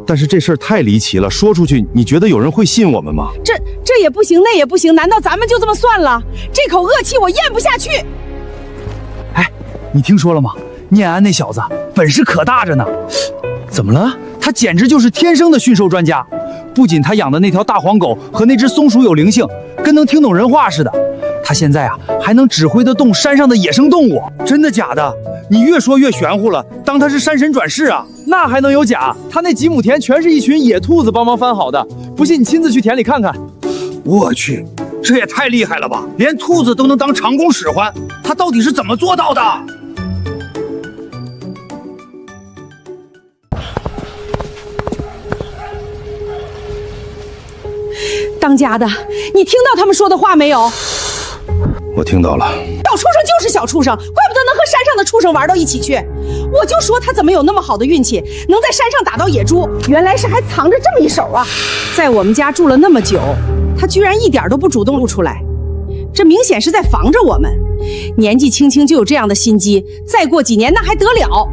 但是这事儿太离奇了，说出去，你觉得有人会信我们吗？
这也不行，那也不行，难道咱们就这么算了？这口恶气我咽不下去。
哎，你听说了吗？念安那小子本事可大着呢。怎么了？他简直就是天生的驯兽专家。不仅他养的那条大黄狗和那只松鼠有灵性，跟能听懂人话似的。他现在啊，还能指挥得动山上的野生动物。真的假的？你越说越玄乎了，当他是山神转世啊？那还能有假？他那几亩田全是一群野兔子帮忙翻好的，不信你亲自去田里看看。我去，这也太厉害了吧！连兔子都能当长工使唤，他到底是怎么做到的？
当家的，你听到他们说的话没有？
我听到了。
小畜生就是小畜生，怪不得能和山上的畜生玩到一起去。我就说他怎么有那么好的运气，能在山上打到野猪，原来是还藏着这么一手啊！在我们家住了那么久，他居然一点都不主动露出来，这明显是在防着我们。年纪轻轻就有这样的心机，再过几年那还得了？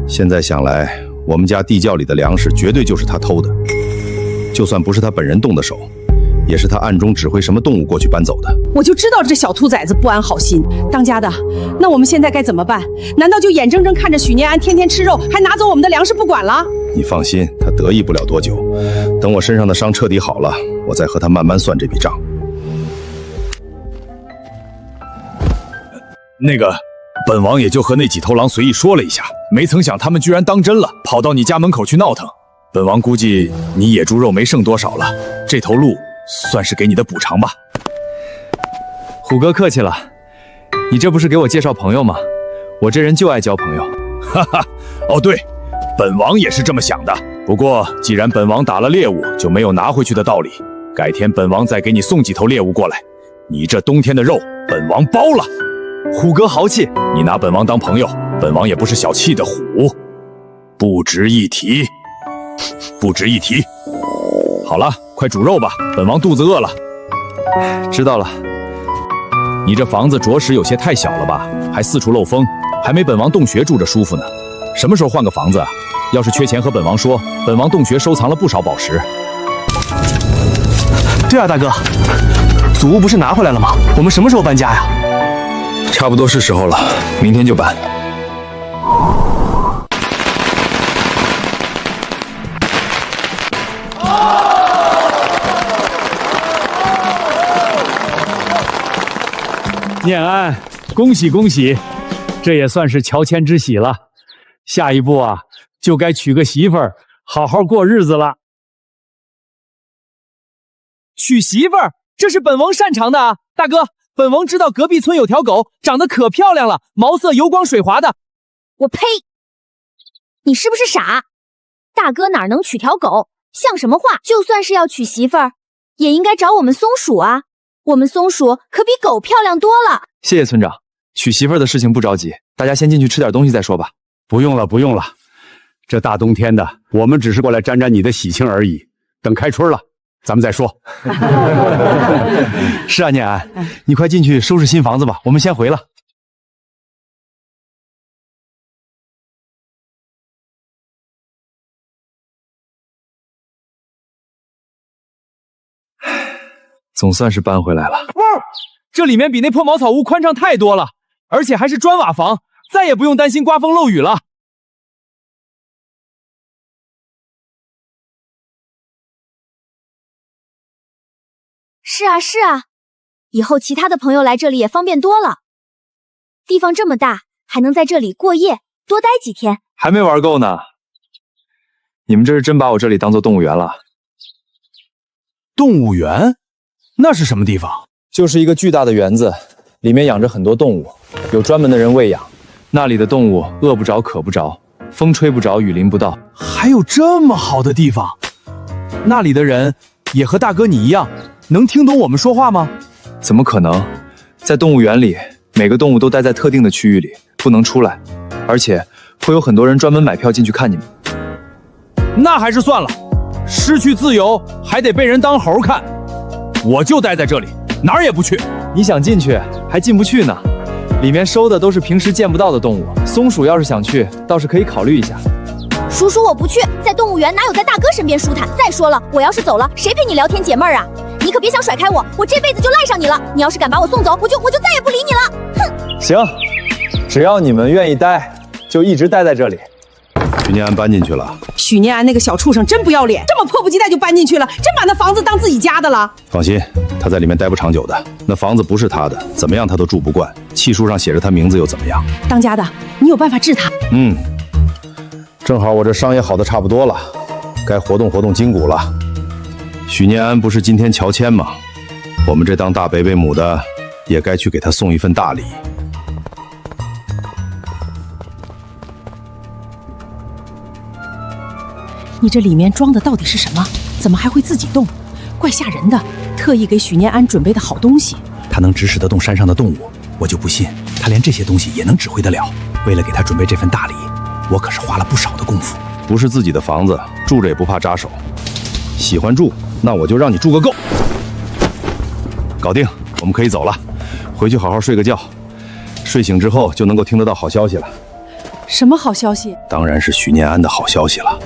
现在想来，我们家地窖里的粮食绝对就是他偷的，就算不是他本人动的手，也是他暗中指挥什么动物过去搬走的。
我就知道这小兔崽子不安好心。当家的，那我们现在该怎么办？难道就眼睁睁看着许念安天天吃肉，还拿走我们的粮食不管了？
你放心，他得意不了多久。等我身上的伤彻底好了，我再和他慢慢算这笔账。
那个，本王也就和那几头狼随意说了一下，没曾想他们居然当真了，跑到你家门口去闹腾。本王估计你野猪肉没剩多少了，这头鹿算是给你的补偿吧。
虎哥客气了，你这不是给我介绍朋友吗？我这人就爱交朋友。
哈哈，哦对，本王也是这么想的。不过既然本王打了猎物，就没有拿回去的道理。改天本王再给你送几头猎物过来，你这冬天的肉，本王包了。
虎哥豪气，
你拿本王当朋友，本王也不是小气的虎，不值一提，不值一提。好了，快煮肉吧，本王肚子饿了。
知道了。
你这房子着实有些太小了吧，还四处漏风，还没本王洞穴住着舒服呢。什么时候换个房子啊？要是缺钱和本王说，本王洞穴收藏了不少宝石。
对啊，大哥，祖屋不是拿回来了吗？我们什么时候搬家呀？
差不多是时候了，明天就搬。
念安，恭喜恭喜，这也算是乔迁之喜了。下一步啊，就该娶个媳妇儿，好好过日子了。娶媳妇儿，这是本王擅长的啊！大哥，本王知道隔壁村有条狗，长得可漂亮了，毛色油光水滑的。
我呸！你是不是傻？大哥哪能娶条狗？像什么话？就算是要娶媳妇儿，也应该找我们松鼠啊！我们松鼠可比狗漂亮多了。
谢谢村长，娶媳妇儿的事情不着急，大家先进去吃点东西再说吧。
不用了，不用了，这大冬天的，我们只是过来沾沾你的喜庆而已。等开春了，咱们再说。
是啊，念安，你快进去收拾新房子吧，我们先回了。
总算是搬回来了。
这里面比那破茅草屋宽敞太多了，而且还是砖瓦房，再也不用担心刮风漏雨了。
是啊，是啊，以后其他的朋友来这里也方便多了。地方这么大，还能在这里过夜，多待几天。
还没玩够呢。你们这是真把我这里当做动物园了？
动物园？那是什么地方？
就是一个巨大的园子，里面养着很多动物，有专门的人喂养。那里的动物饿不着，渴不着，风吹不着，雨淋不到。
还有这么好的地方？那里的人也和大哥你一样，能听懂我们说话吗？
怎么可能？在动物园里，每个动物都待在特定的区域里，不能出来，而且会有很多人专门买票进去看你们。
那还是算了，失去自由还得被人当猴看。我就待在这里，哪儿也不去。
你想进去还进不去呢，里面收的都是平时见不到的动物。松鼠要是想去，倒是可以考虑一下。
叔叔，我不去，在动物园哪有在大哥身边舒坦？再说了，我要是走了，谁陪你聊天解闷儿啊？你可别想甩开我，我这辈子就赖上你了。你要是敢把我送走，我就再也不理你了。哼！
行，只要你们愿意待，就一直待在这里。
许念安搬进去了。
许念安那个小畜生真不要脸，这么迫不及待就搬进去了，真把那房子当自己家的了。
放心，他在里面待不长久的。那房子不是他的，怎么样他都住不惯。契书上写着他名字又怎么样？
当家的，你有办法治他？
正好我这伤也好的差不多了，该活动活动筋骨了。许念安不是今天乔迁吗？我们这当大北北母的，也该去给他送一份大礼。
你这里面装的到底是什么？怎么还会自己动？怪吓人的！特意给许念安准备的好东西。
他能指使得动山上的动物，我就不信他连这些东西也能指挥得了。为了给他准备这份大礼，我可是花了不少的功夫。不是自己的房子，住着也不怕扎手。喜欢住，那我就让你住个够。搞定，我们可以走了。回去好好睡个觉，睡醒之后就能够听得到好消息了。
什么好消息？
当然是许念安的好消息了。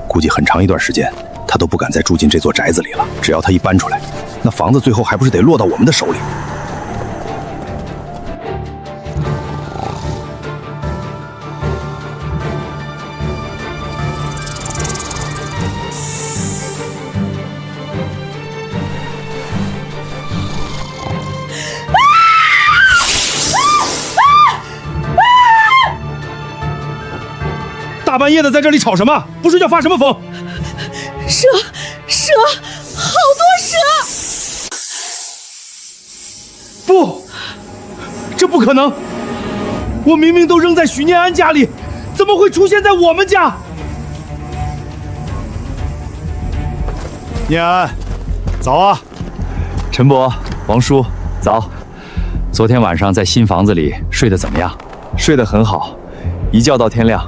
估计很长一段时间，他都不敢再住进这座宅子里了。只要他一搬出来，那房子最后还不是得落到我们的手里？
大半夜的在这里吵什么？不睡觉发什么疯？
蛇，好多蛇！
不，这不可能！我明明都扔在许念安家里，怎么会出现在我们家？
念安，早啊！
陈伯、王叔，早。昨天晚上在新房子里睡得怎么样？睡得很好，一觉到天亮。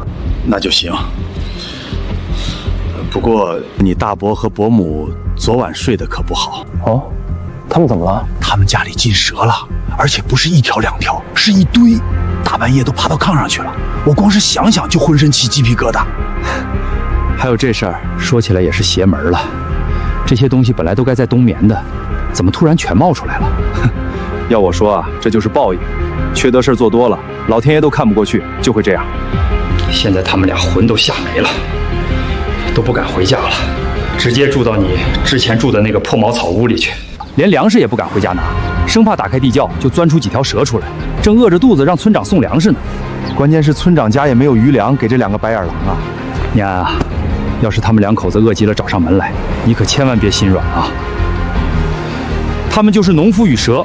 那就行。不过你大伯和伯母昨晚睡得可不好
哦。他们怎么了？
他们家里进蛇了，而且不是一条两条，是一堆，大半夜都爬到炕上去了。我光是想想就浑身起鸡皮疙瘩。
还有这事儿，说起来也是邪门了。这些东西本来都该在冬眠的，怎么突然全冒出来了？要我说啊，这就是报应。缺德事儿做多了，老天爷都看不过去，就会这样。
现在他们俩魂都吓没了，都不敢回家了，直接住到你之前住的那个破茅草屋里去，
连粮食也不敢回家拿，生怕打开地窖就钻出几条蛇出来，正饿着肚子让村长送粮食呢。关键是村长家也没有余粮给这两个白眼狼啊！念安啊，要是他们两口子饿极了找上门来，你可千万别心软啊！他们就是农夫与蛇，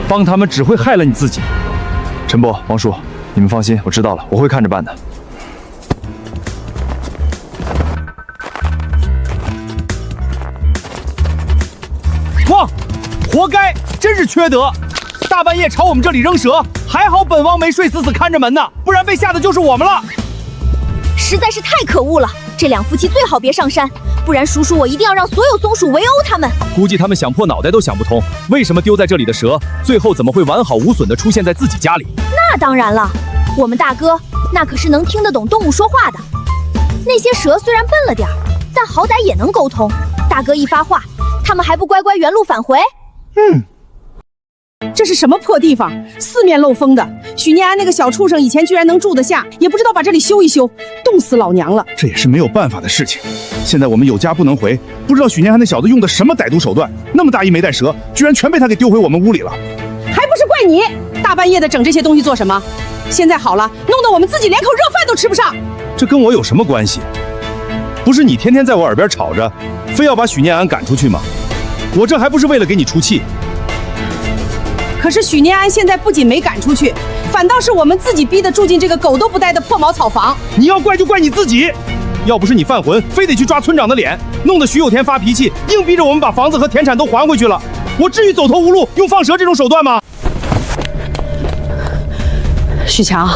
帮他们只会害了你自己。陈伯、王叔，你们放心，我知道了，我会看着办的。
汪，活该，真是缺德！大半夜朝我们这里扔蛇，还好本王没睡死死看着门呢，不然被吓的就是我们了。
实在是太可恶了，这两夫妻最好别上山，不然叔叔我一定要让所有松鼠围殴他们。
估计他们想破脑袋都想不通，为什么丢在这里的蛇，最后怎么会完好无损地出现在自己家里？
那当然了，我们大哥那可是能听得懂动物说话的。那些蛇虽然笨了点，但好歹也能沟通。大哥一发话，他们还不乖乖原路返回？
这是什么破地方？四面漏风的。许念安那个小畜生以前居然能住得下，也不知道把这里修一修，冻死老娘了。
这也是没有办法的事情。现在我们有家不能回，不知道许念安那小子用的什么歹毒手段，那么大一枚弹蛇，居然全被他给丢回我们屋里了。
还不是怪你，大半夜的整这些东西做什么？现在好了，弄得我们自己连口热饭都吃不上。
这跟我有什么关系？不是你天天在我耳边吵着，非要把许念安赶出去吗？我这还不是为了给你出气。
可是许念安现在不仅没赶出去，反倒是我们自己逼得住进这个狗都不带的破茅草房。
你要怪就怪你自己，要不是你犯浑，非得去抓村长的脸，弄得徐有田发脾气，硬逼着我们把房子和田产都还回去了，我至于走投无路，用放蛇这种手段吗？
许强，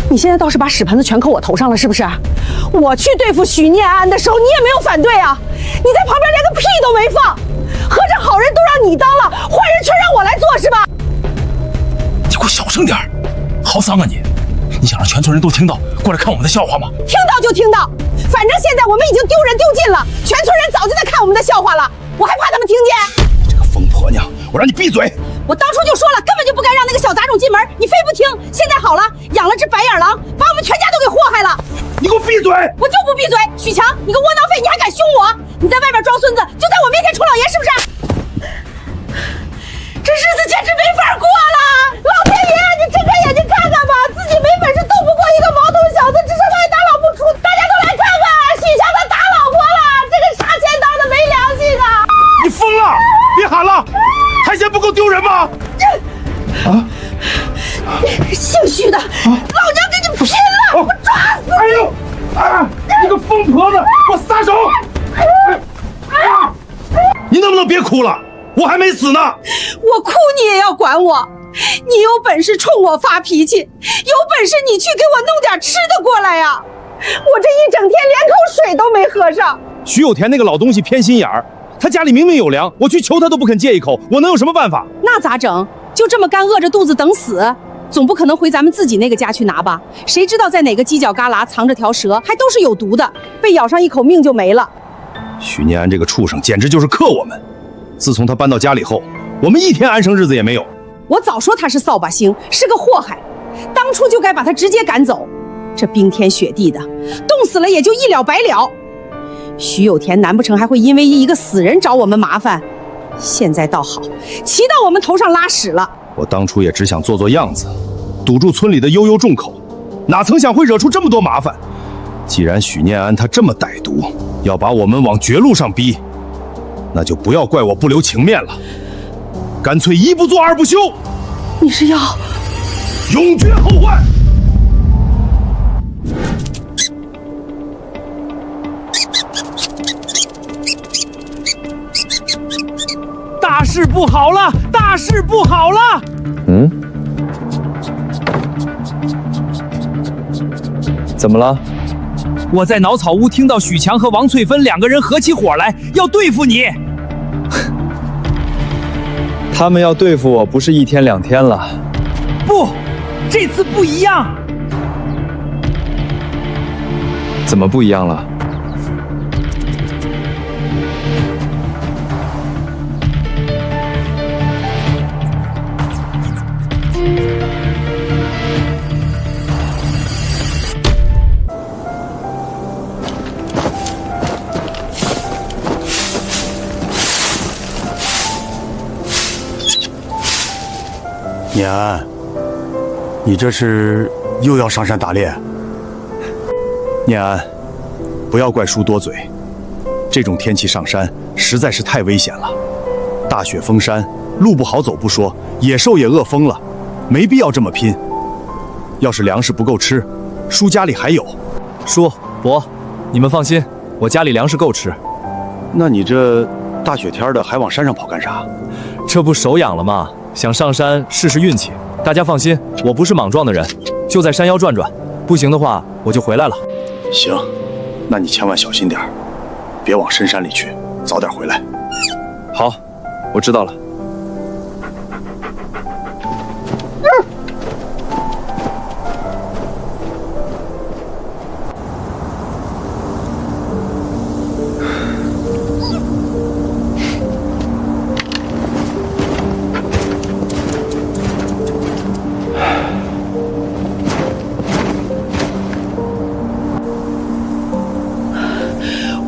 你现在倒是把屎盆子全扣我头上了，是不是？我去对付许念安的时候，你也没有反对啊，你在旁边连个屁都没放。合着好人都让你当了，坏人却让我来做是吧？
你给我小声点，好脏啊你！你想让全村人都听到，过来看我们的笑话吗？
听到就听到，反正现在我们已经丢人丢尽了，全村人早就在看我们的笑话了，我还怕他们听见？
你这个疯婆娘，我让你闭嘴！
我当初就说了，根本就不该让那个小杂种进门，你非不听。现在好了，养了只白眼狼，把我们全家都给祸害了。
你给我闭嘴！
我就不闭嘴！许强，你个窝囊废，你还敢凶我？你在外边装孙子，就在我面前出老爷，是不是？这日子简直没法过了！老天爷，你睁开眼睛看看吧，自己没本事斗不过一个毛头小子，只剩他打老不出。大家都来看看，许强他打老婆了，这个杀千刀的没良心啊！
你疯了！别喊了，还嫌不够丢人吗？
姓许的，老娘跟你拼了！我抓死你！
哎呦！你个疯婆子，给我撒手！你能不能别哭了？我还没死呢！
我哭你也要管我！你有本事冲我发脾气，有本事你去给我弄点吃的过来呀！我这一整天连口水都没喝上。
徐有田那个老东西偏心眼儿，他家里明明有粮，我去求他都不肯借一口，我能有什么办法？
那咋整？就这么干饿着肚子等死？总不可能回咱们自己那个家去拿吧？谁知道在哪个犄角旮旯藏着条蛇，还都是有毒的，被咬上一口命就没了。
许念安这个畜生简直就是克我们！自从他搬到家里后，我们一天安生日子也没有。
我早说他是扫把星，是个祸害，当初就该把他直接赶走。这冰天雪地的，冻死了也就一了百了。徐有田难不成还会因为一个死人找我们麻烦？现在倒好，骑到我们头上拉屎了。
我当初也只想做做样子，堵住村里的悠悠众口，哪曾想会惹出这么多麻烦。既然许念安他这么歹毒，要把我们往绝路上逼，那就不要怪我不留情面了，干脆一不做二不休。
你是要
永绝后患！
大事不好了！大事不好了！
怎么了？
我在茅草屋听到许强和王翠芬两个人合起伙来，要对付你。
他们要对付我，不是一天两天了。
不，这次不一样。
怎么不一样了？
念安，你这是又要上山打猎？
念安，不要怪叔多嘴，这种天气上山实在是太危险了。大雪封山，路不好走不说，野兽也饿疯了，没必要这么拼。要是粮食不够吃，叔家里还有。
叔伯，你们放心，我家里粮食够吃。
那你这大雪天的还往山上跑干啥？
这不手痒了吗？想上山试试运气。大家放心，我不是莽撞的人，就在山腰转转，不行的话我就回来了。
行，那你千万小心点，别往深山里去，早点回来。
好，我知道了。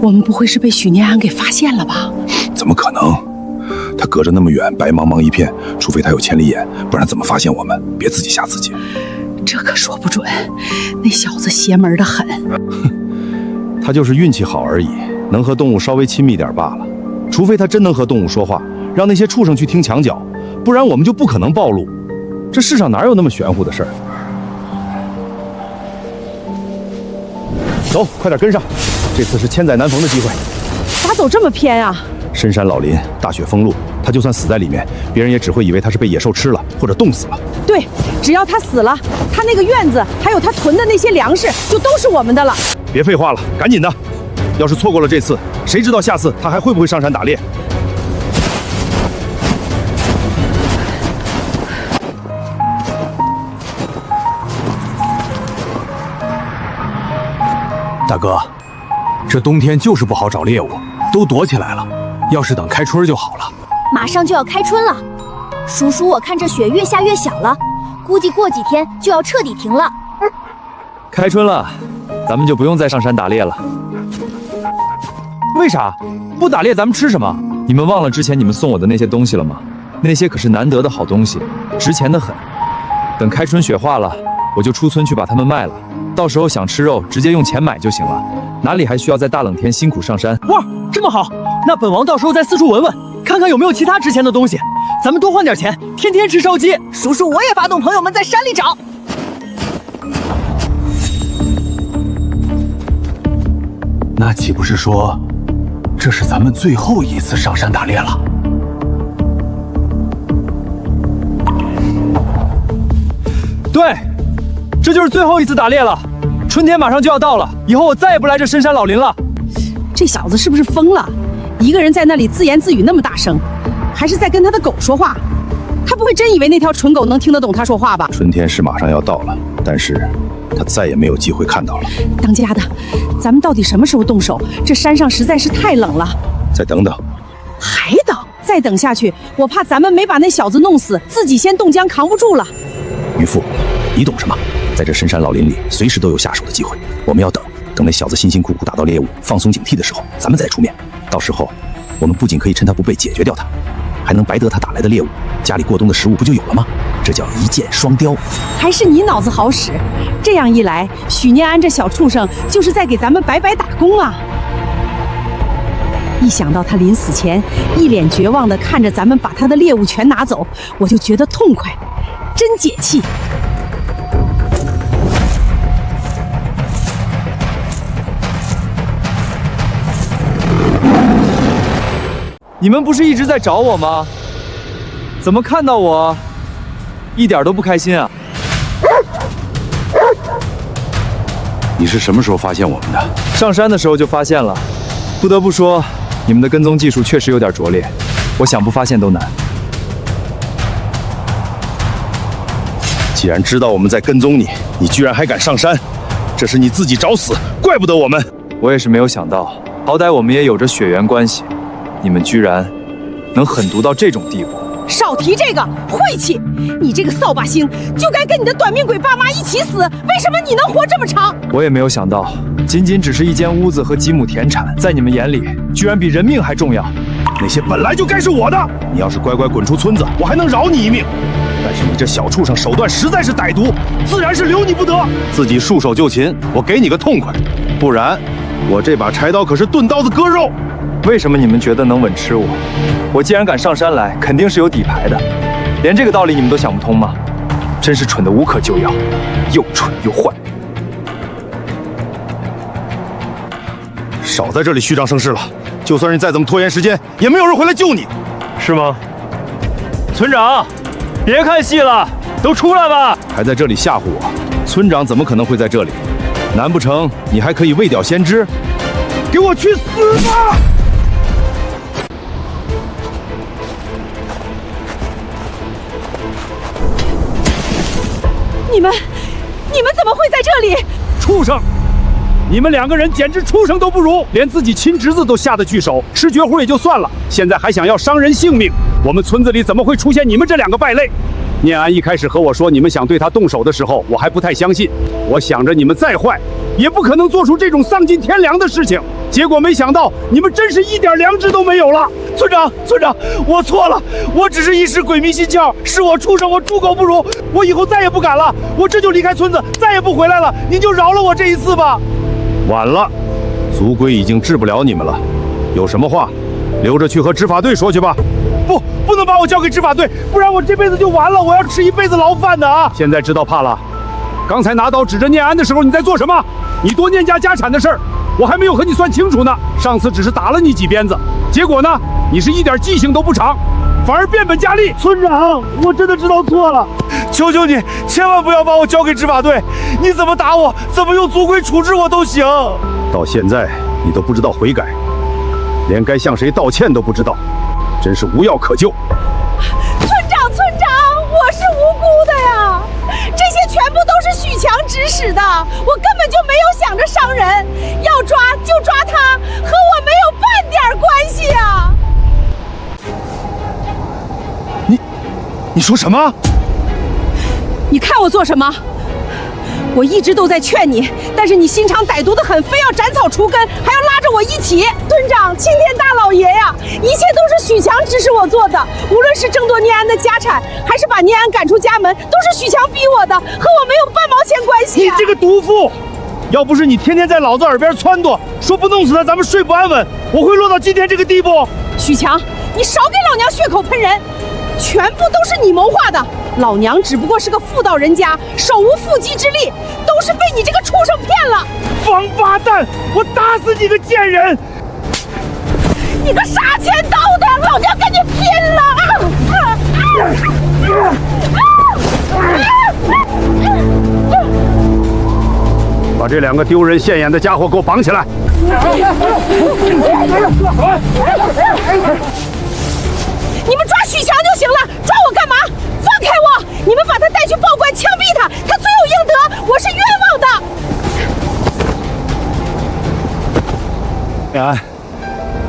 我们不会是被许念安给发现了吧？
怎么可能？他隔着那么远，白茫茫一片，除非他有千里眼，不然怎么发现我们？别自己吓自己。
这可说不准，那小子邪门的很。
他就是运气好而已，能和动物稍微亲密点罢了。除非他真能和动物说话，让那些畜生去听墙角，不然我们就不可能暴露。这世上哪有那么玄乎的事儿？走，快点跟上，这次是千载难逢的机会。
咋走这么偏啊？
深山老林，大雪封路，他就算死在里面，别人也只会以为他是被野兽吃了或者冻死了。
对，只要他死了，他那个院子还有他囤的那些粮食就都是我们的了。
别废话了，赶紧的！要是错过了这次，谁知道下次他还会不会上山打猎？
大哥，这冬天就是不好找猎物，都躲起来了。要是等开春就好了。
马上就要开春了，叔叔，我看这雪越下越小了，估计过几天就要彻底停了。
开春了，咱们就不用再上山打猎了。为啥？不打猎咱们吃什么？你们忘了之前你们送我的那些东西了吗？那些可是难得的好东西，值钱的很。等开春雪化了，我就出村去把它们卖了。到时候想吃肉，直接用钱买就行了，哪里还需要在大冷天辛苦上山？
哇，这么好，那本王到时候再四处闻闻，看看有没有其他值钱的东西，咱们多换点钱，天天吃烧鸡。
叔叔，我也发动朋友们在山里找。
那岂不是说，这是咱们最后一次上山打猎了？
对，这就是最后一次打猎了。春天马上就要到了，以后我再也不来这深山老林了。
这小子是不是疯了？一个人在那里自言自语那么大声，还是在跟他的狗说话？他不会真以为那条蠢狗能听得懂他说话吧？
春天是马上要到了，但是他再也没有机会看到了。
当家的，咱们到底什么时候动手？这山上实在是太冷了。
再等等。
还等？再等下去，我怕咱们没把那小子弄死，自己先冻僵扛不住了。
渔夫，你懂什么？在这深山老林里，随时都有下手的机会。我们要等那小子辛辛苦苦打到猎物，放松警惕的时候，咱们再出面。到时候，我们不仅可以趁他不备解决掉他，还能白得他打来的猎物，家里过冬的食物不就有了吗？这叫一箭双雕。
还是你脑子好使，这样一来，许念安这小畜生就是在给咱们白白打工啊！一想到他临死前一脸绝望地看着咱们把他的猎物全拿走，我就觉得痛快，真解气。
你们不是一直在找我吗？怎么看到我一点都不开心啊？
你是什么时候发现我们的？
上山的时候就发现了。不得不说，你们的跟踪技术确实有点拙劣，我想不发现都难。
既然知道我们在跟踪你，你居然还敢上山，这是你自己找死，怪不得我们。
我也是没有想到，好歹我们也有着血缘关系，你们居然能狠毒到这种地步。
少提这个晦气！你这个扫把星就该跟你的短命鬼爸妈一起死！为什么你能活这么长？
我也没有想到，仅仅只是一间屋子和几亩田产，在你们眼里居然比人命还重要。
那些本来就该是我的，你要是乖乖滚出村子，我还能饶你一命。但是你这小畜生手段实在是歹毒，自然是留你不得。自己束手就擒，我给你个痛快，不然我这把柴刀可是钝刀子割肉。
为什么你们觉得能稳吃我？我既然敢上山来，肯定是有底牌的。连这个道理你们都想不通吗？真是蠢得无可救药，又蠢又坏。
少在这里虚张声势了，就算是你再怎么拖延时间，也没有人回来救你，
是吗？村长，别看戏了，都出来吧！
还在这里吓唬我？村长怎么可能会在这里？难不成你还可以未屌先知？给我去死吧！
你们怎么会在这里？
畜生！你们两个人简直畜生都不如，连自己亲侄子都下得去手，吃绝户也就算了，现在还想要伤人性命。我们村子里怎么会出现你们这两个败类？念安一开始和我说你们想对他动手的时候，我还不太相信。我想着你们再坏，也不可能做出这种丧尽天良的事情。结果没想到你们真是一点良知都没有了。村长，我错了，我只是一时鬼迷心窍，是我畜生，我猪狗不如，我以后再也不敢了，我这就离开村子，再也不回来了。您就饶了我这一次吧。
晚了，族规已经治不了你们了，有什么话留着去和执法队说去吧。
不能把我交给执法队，不然我这辈子就完了，我要吃一辈子牢饭的啊！
现在知道怕了。刚才拿刀指着念安的时候，你在做什么？你多念家产的事儿，我还没有和你算清楚呢。上次只是打了你几鞭子，结果呢，你是一点记性都不长，反而变本加厉。
村长，我真的知道错了，求求你，千万不要把我交给执法队。你怎么打我，怎么用族规处置我都行。
到现在你都不知道悔改，连该向谁道歉都不知道，真是无药可救。
村长，我是无辜的呀，这些全部都是许强指使的，我根本就没有想着伤人，要抓就抓他，和我没有半点关系啊！
你说什么？
你看我做什么？我一直都在劝你，但是你心肠歹毒的很，非要斩草除根，还要拉着我一起。村长，青天大老爷呀，一切都是许强指使我做的，无论是争夺念安的家产，还是把念安赶出家门，都是许强逼我的，和我没有半毛钱关系。
你这个毒妇！要不是你天天在老子耳边撺掇，说不弄死他咱们睡不安稳，我会落到今天这个地步。
许强，你少给老娘血口喷人，全部都是你谋划的。老娘只不过是个妇道人家，手无缚鸡之力，都是被你这个畜生骗了。
王八蛋，我打死你个贱人！
你个杀千刀的，老娘跟你拼了！
把这两个丢人现眼的家伙给我绑起来！
你们抓许强就行了，抓我干嘛？放开我！你们把他带去报官，枪毙他，他罪有应得，我是冤枉的。
念安，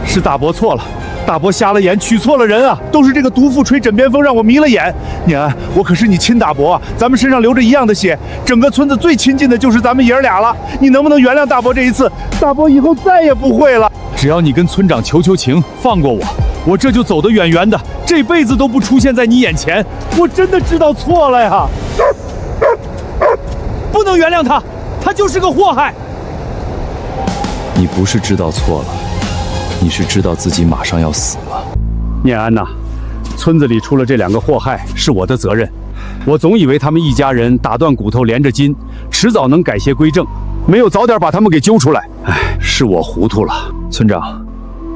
是大伯错了，大伯瞎了眼，娶错了人啊！都是这个毒妇吹枕边风，让我迷了眼。念安，我可是你亲大伯啊，咱们身上流着一样的血，整个村子最亲近的就是咱们爷儿俩了。你能不能原谅大伯这一次？大伯以后再也不会了。只要你跟村长求情，放过我，我这就走得远远的，这辈子都不出现在你眼前。我真的知道错了呀，不能原谅他，他就是个祸害。
你不是知道错了，你是知道自己马上要死了。
念安呐，村子里出了这两个祸害是我的责任。我总以为他们一家人打断骨头连着筋，迟早能改邪归正，没有早点把他们给揪出来。唉，是我糊涂了。
村长，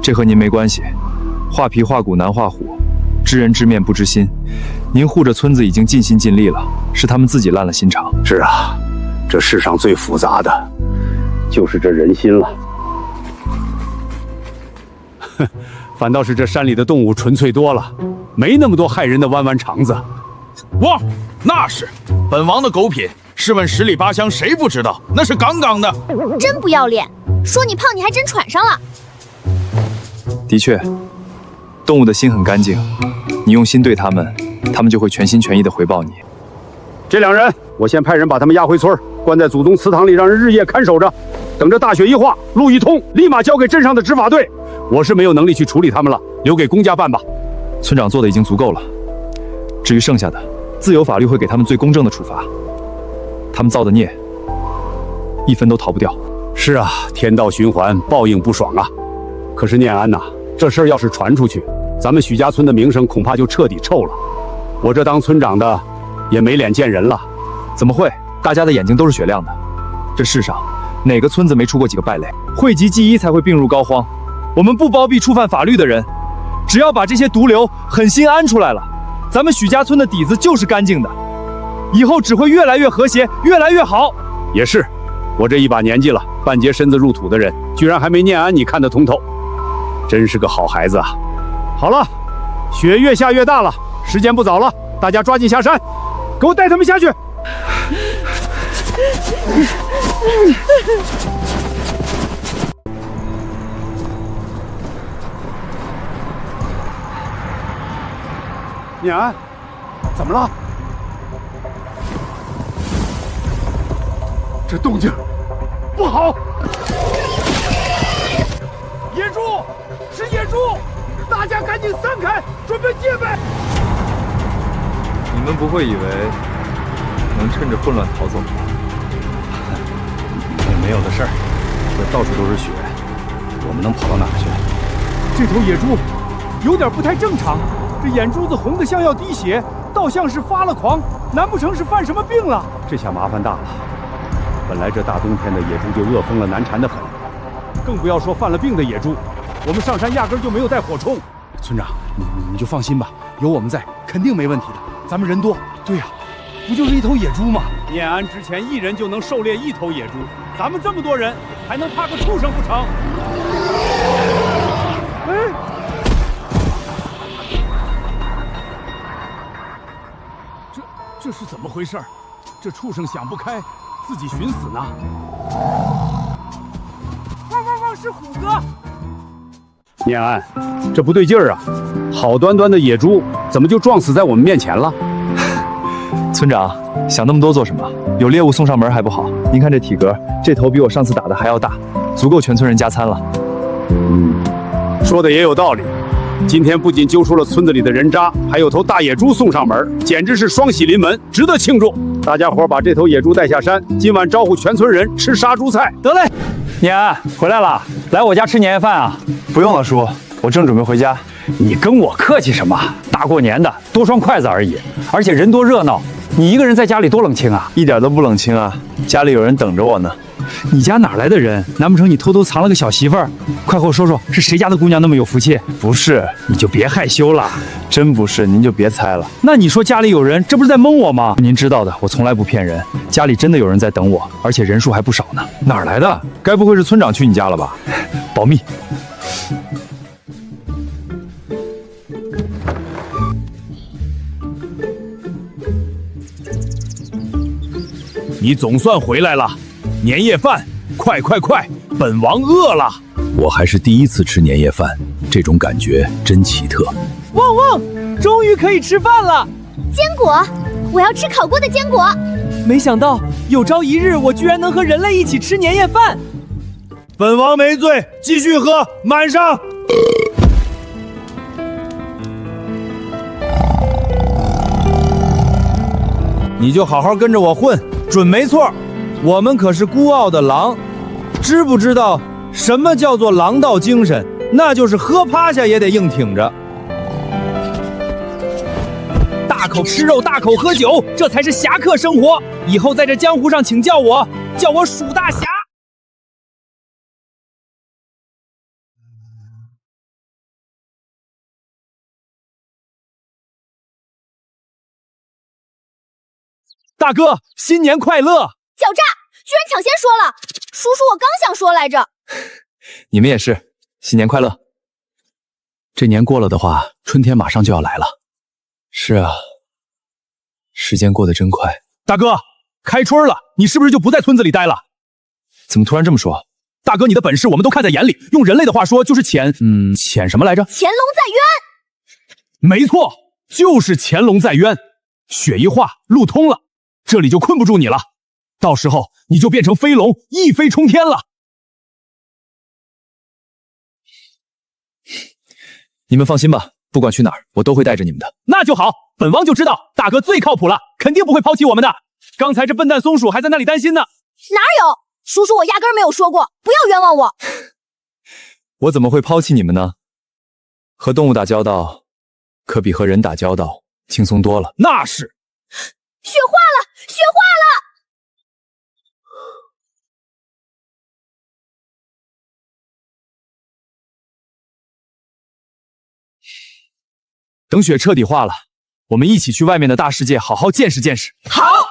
这和您没关系。画皮画骨难画虎，知人知面不知心。您护着村子已经尽心尽力了，是他们自己烂了心肠。
是啊，这世上最复杂的就是这人心了。哼，反倒是这山里的动物纯粹多了，没那么多害人的弯弯肠子。
哇，那是本王的狗品，试问十里八乡谁不知道？那是杠杠的。
真不要脸，说你胖你还真喘上了。
的确，动物的心很干净，你用心对它们，它们就会全心全意地回报你。
这两人，我先派人把他们押回村，关在祖宗祠堂里，让人日夜看守着，等着大雪一化，路一通，立马交给镇上的执法队。我是没有能力去处理他们了，留给公家办吧。
村长做的已经足够了，至于剩下的，自有法律会给他们最公正的处罚。他们造的孽，一分都逃不掉。
是啊，天道循环，报应不爽啊。可是念安呐，这事儿要是传出去，咱们许家村的名声恐怕就彻底臭了。我这当村长的，也没脸见人了。
怎么会？大家的眼睛都是雪亮的。这世上哪个村子没出过几个败类？讳疾忌医才会病入膏肓。我们不包庇触犯法律的人，只要把这些毒瘤狠心安出来了，咱们许家村的底子就是干净的，以后只会越来越和谐，越来越好。
也是，我这一把年纪了，半截身子入土的人，居然还没念安你看得通透，真是个好孩子啊！好了，雪越下越大了，时间不早了，大家抓紧下山，给我带他们下去。念安，怎么了？这动静
不好！野猪，是野猪！大家赶紧散开，准备戒备！
你们不会以为能趁着混乱逃走吧？
没有的事儿，这到处都是血，我们能跑到哪儿去？
这头野猪有点不太正常，这眼珠子红得像要滴血，倒像是发了狂，难不成是犯什么病了？
这下麻烦大了。本来这大冬天的野猪就饿疯了，难缠得很，
更不要说犯了病的野猪。我们上山压根就没有带火铳。村长，你就放心吧，有我们在，肯定没问题的。咱们人多。对呀，不就是一头野猪吗？念安之前1人就能狩猎1头野猪，咱们这么多人，还能怕个畜生不成？哎，这是怎么回事？这畜生想不开，自己寻死呢。汪，是虎哥。
念安，这不对劲儿啊！好端端的野猪，怎么就撞死在我们面前了？
村长，想那么多做什么？有猎物送上门还不好？您看这体格，这头比我上次打的还要大，足够全村人加餐了。
说的也有道理。今天不仅揪出了村子里的人渣，还有头大野猪送上门，简直是双喜临门，值得庆祝。大家伙把这头野猪带下山，今晚招呼全村人吃杀猪菜。
得嘞，念安回来了，来我家吃年夜饭啊？
不用了，叔，我正准备回家。
你跟我客气什么？大过年的，多双筷子而已，而且人多热闹，你一个人在家里多冷清啊！
一点都不冷清啊，家里有人等着我呢。
你家哪来的人？难不成你偷偷藏了个小媳妇儿？快和我说说，是谁家的姑娘那么有福气？
不是，
你就别害羞了。
真不是，您就别猜了。
那你说家里有人，这不是在蒙我吗？您知道的，我从来不骗人。家里真的有人在等我，而且人数还不少呢。
哪儿来的？该不会是村长去你家了吧？
保密。
你总算回来了，年夜饭，快，本王饿了。
我还是第一次吃年夜饭，这种感觉真奇特。
汪，终于可以吃饭了！
坚果，我要吃烤过的坚果。
没想到有朝一日我居然能和人类一起吃年夜饭。
本王没醉，继续喝，满上。
你就好好跟着我混，准没错。我们可是孤傲的狼，知不知道什么叫做狼道精神？那就是喝趴下也得硬挺着。大口吃肉，大口喝酒，这才是侠客生活。以后在这江湖上，请叫我蜀大侠。大哥，新年快乐！
狡诈，居然抢先说了。叔叔，我刚想说来着。
你们也是，新年快乐。这年过了的话，春天马上就要来了。是啊，时间过得真快。
大哥，开春了，你是不是就不在村子里待了？
怎么突然这么说？
大哥，你的本事我们都看在眼里，用人类的话说就是潜什么来着？
潜龙在渊。
没错，就是潜龙在渊。血一化，路通了，这里就困不住你了。到时候你就变成飞龙，一飞冲天了。
你们放心吧，不管去哪儿，我都会带着你们的。
那就好，本王就知道大哥最靠谱了，肯定不会抛弃我们的。刚才这笨蛋松鼠还在那里担心呢。
哪有？叔叔，我压根没有说过，不要冤枉我。
我怎么会抛弃你们呢？和动物打交道，可比和人打交道轻松多了。
那是。
雪化了，雪化了！
等雪彻底化了，我们一起去外面的大世界好好见识见识。
好。